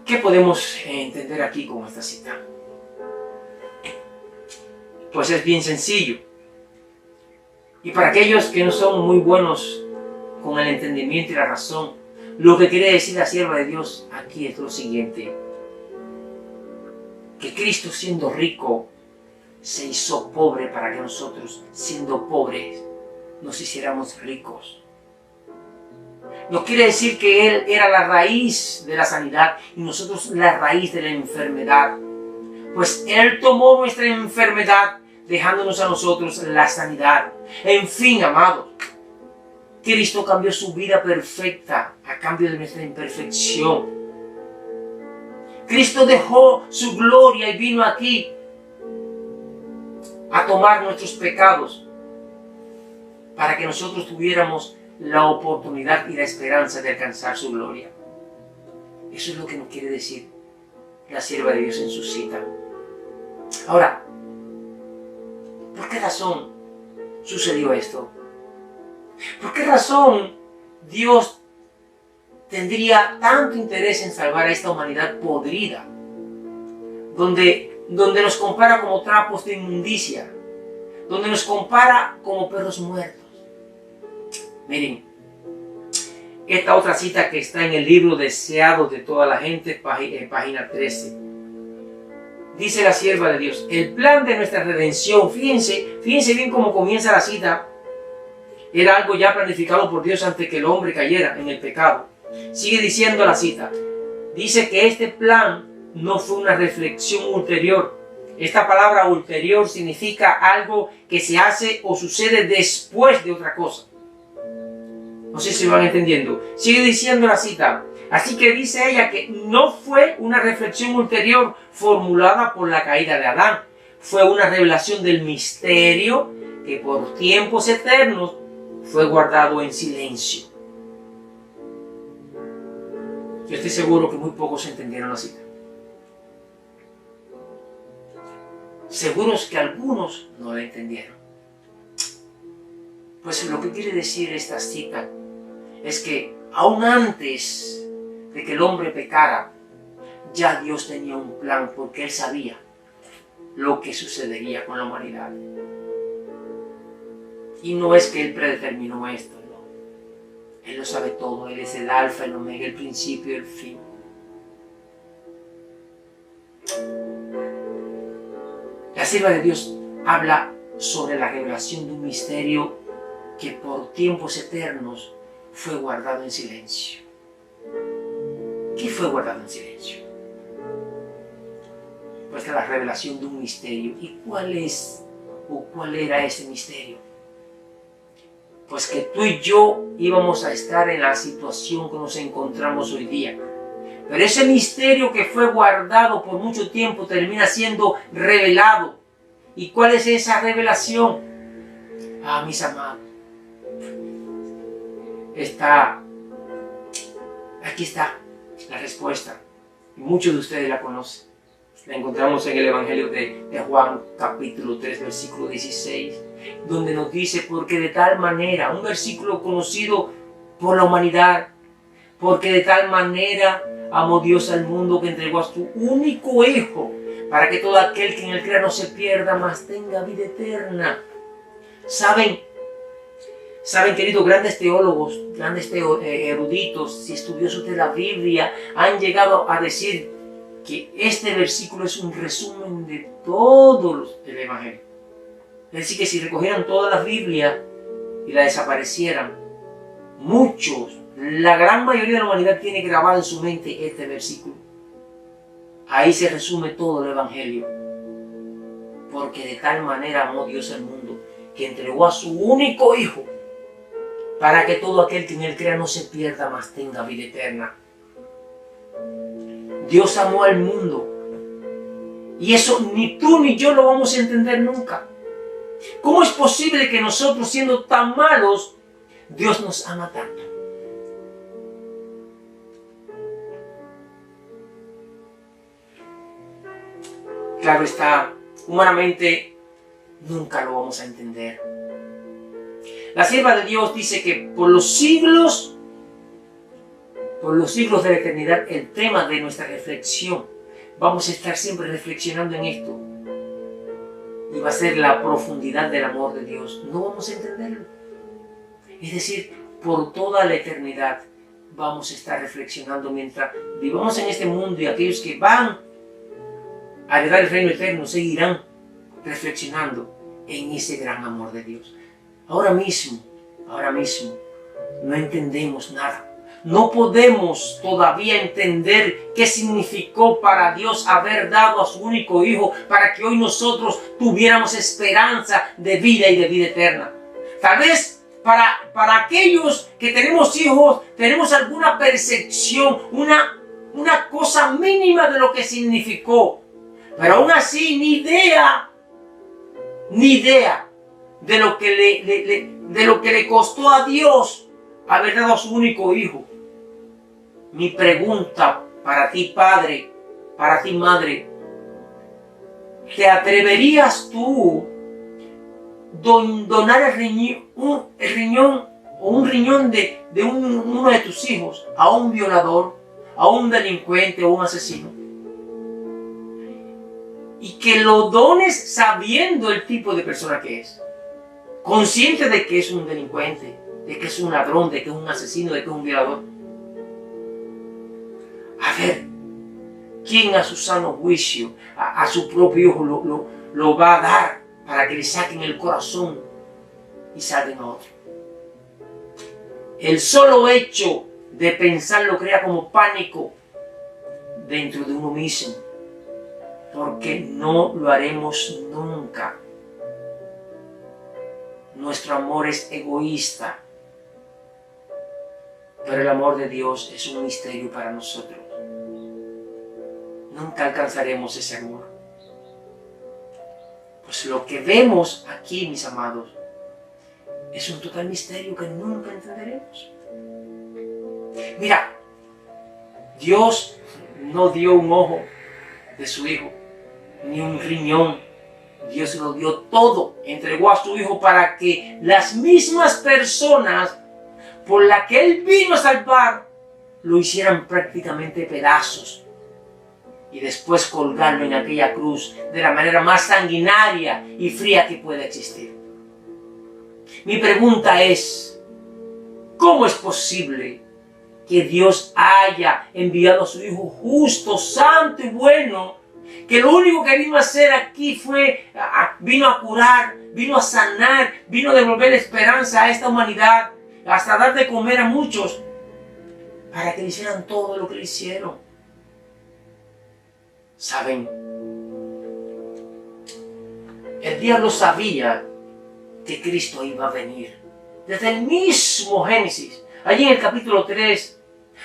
¿Qué podemos entender aquí con esta cita? Pues es bien sencillo. Y para aquellos que no son muy buenos con el entendimiento y la razón, lo que quiere decir la sierva de Dios aquí es lo siguiente: que Cristo, siendo rico, se hizo pobre para que nosotros, siendo pobres, nos hiciéramos ricos. No quiere decir que Él era la raíz de la sanidad y nosotros la raíz de la enfermedad. Pues Él tomó nuestra enfermedad, dejándonos a nosotros la sanidad. En fin, amados, Cristo cambió su vida perfecta a cambio de nuestra imperfección. Cristo dejó su gloria y vino aquí a tomar nuestros pecados para que nosotros tuviéramos la oportunidad y la esperanza de alcanzar su gloria. Eso es lo que nos quiere decir la sierva de Dios en su cita. Ahora, ¿por qué razón sucedió esto? ¿Por qué razón Dios tendría tanto interés en salvar a esta humanidad podrida, donde nos compara como trapos de inmundicia, donde nos compara como perros muertos? Miren, esta otra cita que está en el libro Deseados de toda la gente, página 13. Dice la sierva de Dios: el plan de nuestra redención, fíjense bien cómo comienza la cita, era algo ya planificado por Dios antes que el hombre cayera en el pecado. Sigue diciendo la cita, dice que este plan no fue una reflexión ulterior. Esta palabra ulterior significa algo que se hace o sucede después de otra cosa. No sé si lo van entendiendo. Sigue diciendo la cita. Así que dice ella que no fue una reflexión ulterior formulada por la caída de Adán. Fue una revelación del misterio que por tiempos eternos fue guardado en silencio. Yo estoy seguro que muy pocos entendieron la cita. Seguros que algunos no la entendieron. Pues lo que quiere decir esta cita es que aún antes de que el hombre pecara, ya Dios tenía un plan, porque Él sabía lo que sucedería con la humanidad. Y no es que Él predeterminó esto, no. Él lo sabe todo. Él es el alfa, el omega, el principio y el fin. La sierva de Dios habla sobre la revelación de un misterio que por tiempos eternos fue guardado en silencio. ¿Qué fue guardado en silencio? Pues la revelación de un misterio. ¿Y cuál es o cuál era ese misterio? Pues que tú y yo íbamos a estar en la situación que nos encontramos hoy día. Pero ese misterio que fue guardado por mucho tiempo termina siendo revelado. ¿Y cuál es esa revelación? Ah, mis amados, aquí está la respuesta. Y muchos de ustedes la conocen. La encontramos en el Evangelio de Juan, capítulo 3, versículo 16, donde nos dice: porque de tal manera, un versículo conocido por la humanidad, porque de tal manera amó Dios al mundo que entregó a su único Hijo, para que todo aquel que en él crea no se pierda, mas tenga vida eterna. ¿Saben, queridos, grandes teólogos, grandes eruditos, si estudios de la Biblia, han llegado a decir que este versículo es un resumen de todo el Evangelio? Es decir, que si recogieran toda la Biblia y la desaparecieran, la gran mayoría de la humanidad tiene grabado en su mente este versículo. Ahí se resume todo el Evangelio. Porque de tal manera amó Dios al mundo, que entregó a su único Hijo, para que todo aquel que en él crea no se pierda, mas tenga vida eterna. Dios amó al mundo. Y eso ni tú ni yo lo vamos a entender nunca. ¿Cómo es posible que nosotros, siendo tan malos, Dios nos ama tanto? Claro está, humanamente nunca lo vamos a entender. La sierva de Dios dice que por los siglos de la eternidad, el tema de nuestra reflexión, vamos a estar siempre reflexionando en esto. Y va a ser la profundidad del amor de Dios. No vamos a entenderlo. Es decir, por toda la eternidad vamos a estar reflexionando mientras vivamos en este mundo, y aquellos que van a heredar el reino eterno seguirán reflexionando en ese gran amor de Dios. Ahora mismo, no entendemos nada. No podemos todavía entender qué significó para Dios haber dado a su único Hijo para que hoy nosotros tuviéramos esperanza de vida y de vida eterna. Tal vez para aquellos que tenemos hijos, tenemos alguna percepción, una cosa mínima de lo que significó. Pero aún así, ni idea de lo que le costó a Dios haber dado a su único Hijo. Mi pregunta para ti, padre, para ti, madre, ¿te atreverías tú donar un riñón de uno de tus hijos a un violador, a un delincuente o un asesino? Y que lo dones sabiendo el tipo de persona que es, consciente de que es un delincuente, de que es un ladrón, de que es un asesino, de que es un violador. A ver, ¿quién a su sano juicio, a su propio hijo lo va a dar para que le saquen el corazón y salven a otro? El solo hecho de pensarlo crea como pánico dentro de uno mismo, porque no lo haremos nunca. Nuestro amor es egoísta, pero el amor de Dios es un misterio para nosotros. Nunca alcanzaremos ese amor. Pues lo que vemos aquí, mis amados, es un total misterio que nunca entenderemos. Mira, Dios no dio un ojo de su Hijo, ni un riñón. Dios lo dio todo, entregó a su Hijo para que las mismas personas por las que Él vino a salvar lo hicieran prácticamente pedazos y después colgarlo en aquella cruz de la manera más sanguinaria y fría que pueda existir. Mi pregunta es, ¿cómo es posible que Dios haya enviado a su Hijo justo, santo y bueno, que lo único que vino a hacer aquí vino a curar, vino a sanar, vino a devolver esperanza a esta humanidad, hasta dar de comer a muchos, para que le hicieran todo lo que le hicieron? ¿Saben? El diablo sabía que Cristo iba a venir. Desde el mismo Génesis, allí en el capítulo 3,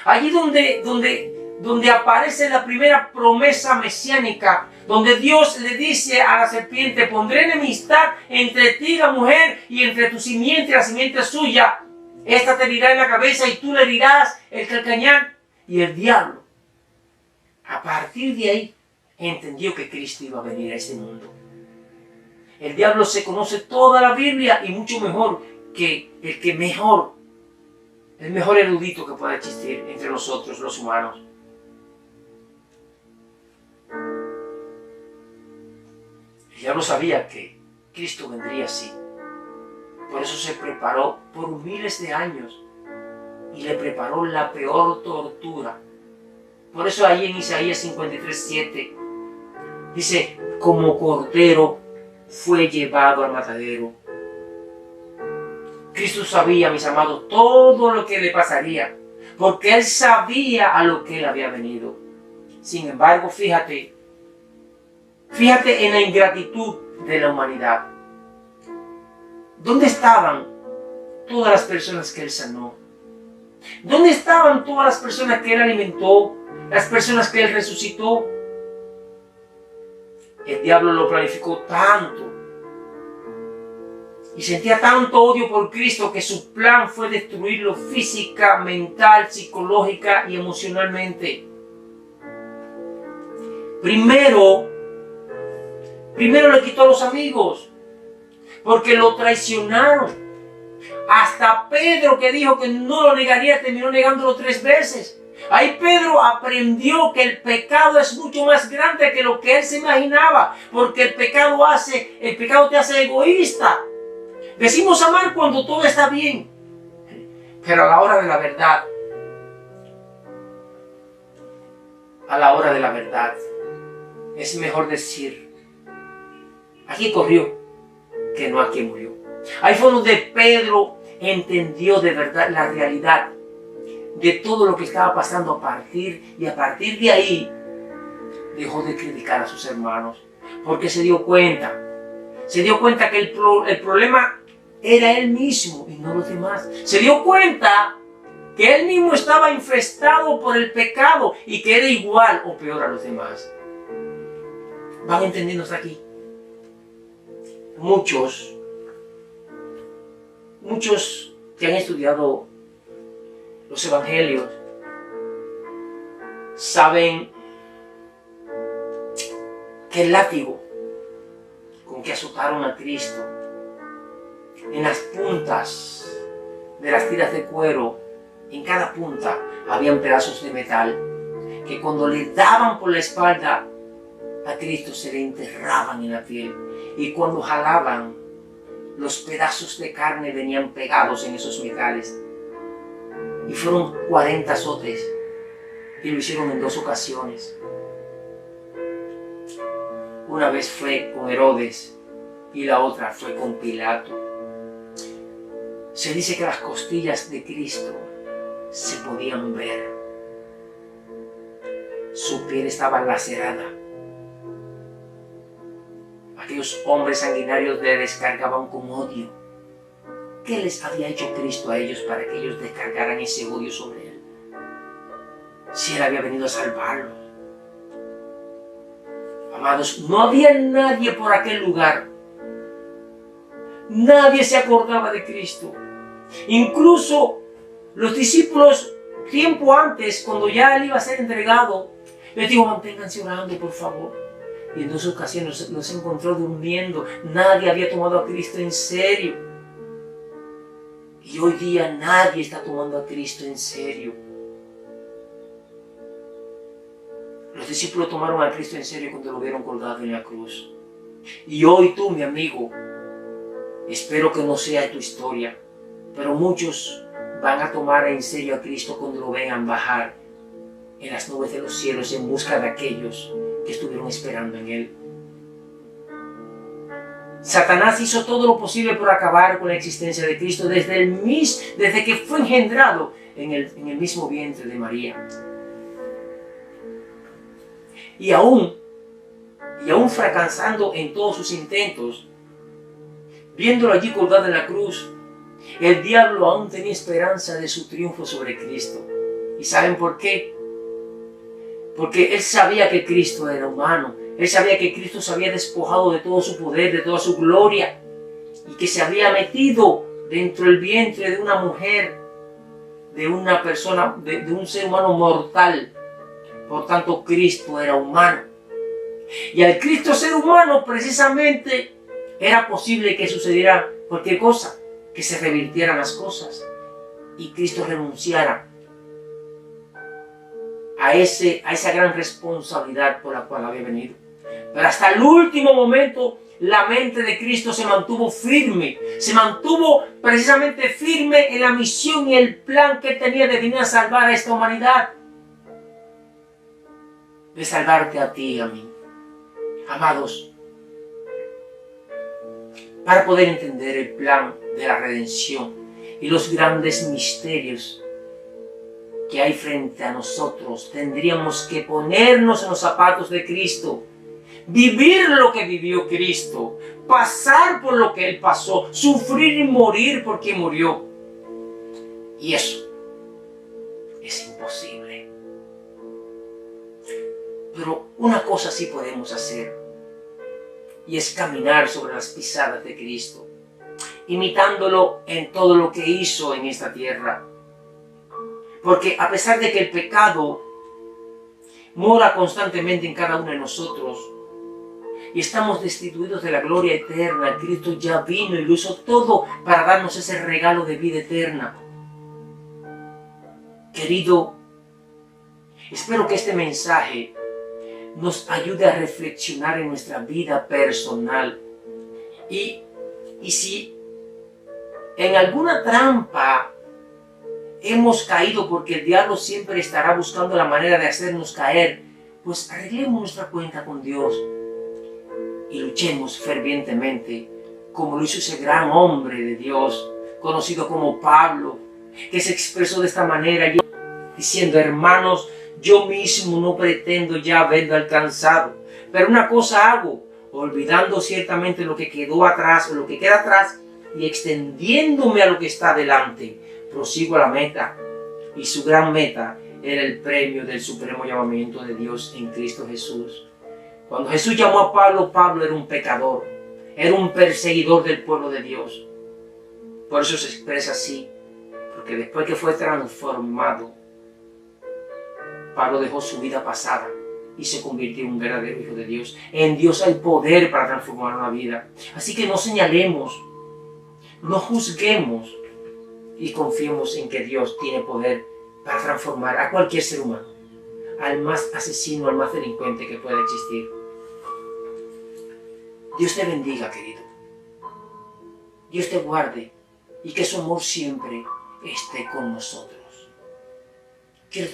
allí donde aparece la primera promesa mesiánica, donde Dios le dice a la serpiente: pondré enemistad entre ti y la mujer, y entre tu simiente y la simiente suya. Esta te herirá en la cabeza y tú le herirás el calcañar. Y el diablo, a partir de ahí, entendió que Cristo iba a venir a este mundo. El diablo se conoce toda la Biblia y mucho mejor que el mejor erudito que pueda existir entre nosotros los humanos. El diablo sabía que Cristo vendría así. Por eso se preparó por miles de años y le preparó la peor tortura. Por eso ahí en Isaías 53:7 dice: como cordero fue llevado al matadero. Cristo sabía, mis amados, todo lo que le pasaría, porque Él sabía a lo que Él había venido. Sin embargo, fíjate en la ingratitud de la humanidad. ¿Dónde estaban todas las personas que Él sanó? ¿Dónde estaban todas las personas que Él alimentó? Las personas que Él resucitó. El diablo lo planificó tanto y sentía tanto odio por Cristo que su plan fue destruirlo física, mental, psicológica y emocionalmente. Primero le quitó a los amigos, porque lo traicionaron. Hasta Pedro, que dijo que no lo negaría, terminó negándolo 3 veces. Ahí Pedro aprendió que el pecado es mucho más grande que lo que él se imaginaba, porque el pecado te hace egoísta. Decimos amar cuando todo está bien, pero a la hora de la verdad, es mejor decir, aquí corrió, que no aquí murió. Ahí fue donde Pedro entendió de verdad la realidad de todo lo que estaba pasando a partir de ahí dejó de criticar a sus hermanos, porque se dio cuenta que el problema era él mismo y no los demás. Se dio cuenta que él mismo estaba infestado por el pecado y que era igual o peor a los demás. ¿Van entendiendo hasta aquí? Muchos que han estudiado los evangelios saben que el látigo con que azotaron a Cristo, en las puntas de las tiras de cuero, en cada punta habían pedazos de metal que cuando le daban por la espalda a Cristo se le enterraban en la piel, y cuando jalaban los pedazos de carne venían pegados en esos metales. Y fueron 40 azotes y lo hicieron en 2 ocasiones. Una vez fue con Herodes y la otra fue con Pilato. Se dice que las costillas de Cristo se podían ver. Su piel estaba lacerada. Aquellos hombres sanguinarios le descargaban con odio. ¿Qué les había hecho Cristo a ellos para que ellos descargaran ese odio sobre él? Si él había venido a salvarlos. Amados, no había nadie por aquel lugar. Nadie se acordaba de Cristo. Incluso los discípulos, tiempo antes, cuando ya él iba a ser entregado, les dijo, manténganse orando, por favor. Y en 2 ocasiones los encontró durmiendo. Nadie había tomado a Cristo en serio. Y hoy día nadie está tomando a Cristo en serio. Los discípulos tomaron a Cristo en serio cuando lo vieron colgado en la cruz. Y hoy tú, mi amigo, espero que no sea tu historia, pero muchos van a tomar en serio a Cristo cuando lo vean bajar en las nubes de los cielos en busca de aquellos que estuvieron esperando en Él. Satanás hizo todo lo posible por acabar con la existencia de Cristo desde que fue engendrado en el mismo vientre de María. Y aún fracasando en todos sus intentos, viéndolo allí colgado en la cruz, el diablo aún tenía esperanza de su triunfo sobre Cristo. ¿Y saben por qué? Porque él sabía que Cristo era humano. Él sabía que Cristo se había despojado de todo su poder, de toda su gloria, y que se había metido dentro del vientre de una mujer, de una persona, de un ser humano mortal. Por tanto, Cristo era humano. Y al Cristo ser humano, precisamente, era posible que sucediera cualquier cosa, que se revirtieran las cosas y Cristo renunciara a esa gran responsabilidad por la cual había venido. Pero hasta el último momento la mente de Cristo se mantuvo firme, se mantuvo precisamente firme en la misión y el plan que él tenía de venir a salvar a esta humanidad, de salvarte a ti y a mí. Amados, para poder entender el plan de la redención y los grandes misterios que hay frente a nosotros, tendríamos que ponernos en los zapatos de Cristo, vivir lo que vivió Cristo, pasar por lo que Él pasó, sufrir y morir porque murió. Y eso es imposible. Pero una cosa sí podemos hacer, y es caminar sobre las pisadas de Cristo, imitándolo en todo lo que hizo en esta tierra. Porque a pesar de que el pecado mora constantemente en cada uno de nosotros, y estamos destituidos de la gloria eterna. Cristo ya vino y lo hizo todo para darnos ese regalo de vida eterna. Querido, espero que este mensaje nos ayude a reflexionar en nuestra vida personal. Y si en alguna trampa hemos caído, porque el diablo siempre estará buscando la manera de hacernos caer, pues arreglemos nuestra cuenta con Dios y luchemos fervientemente, como lo hizo ese gran hombre de Dios, conocido como Pablo, que se expresó de esta manera, diciendo: hermanos, yo mismo no pretendo ya haberlo alcanzado, pero una cosa hago, olvidando ciertamente lo que quedó atrás o lo que queda atrás y extendiéndome a lo que está delante, prosigo a la meta. Y su gran meta era el premio del supremo llamamiento de Dios en Cristo Jesús. Cuando Jesús llamó a Pablo, Pablo era un pecador, era un perseguidor del pueblo de Dios. Por eso se expresa así, porque después que fue transformado, Pablo dejó su vida pasada y se convirtió en un verdadero hijo de Dios. En Dios hay poder para transformar una vida. Así que no señalemos, no juzguemos y confiemos en que Dios tiene poder para transformar a cualquier ser humano, al más asesino, al más delincuente que pueda existir. Dios te bendiga, querido. Dios te guarde y que su amor siempre esté con nosotros. Quiero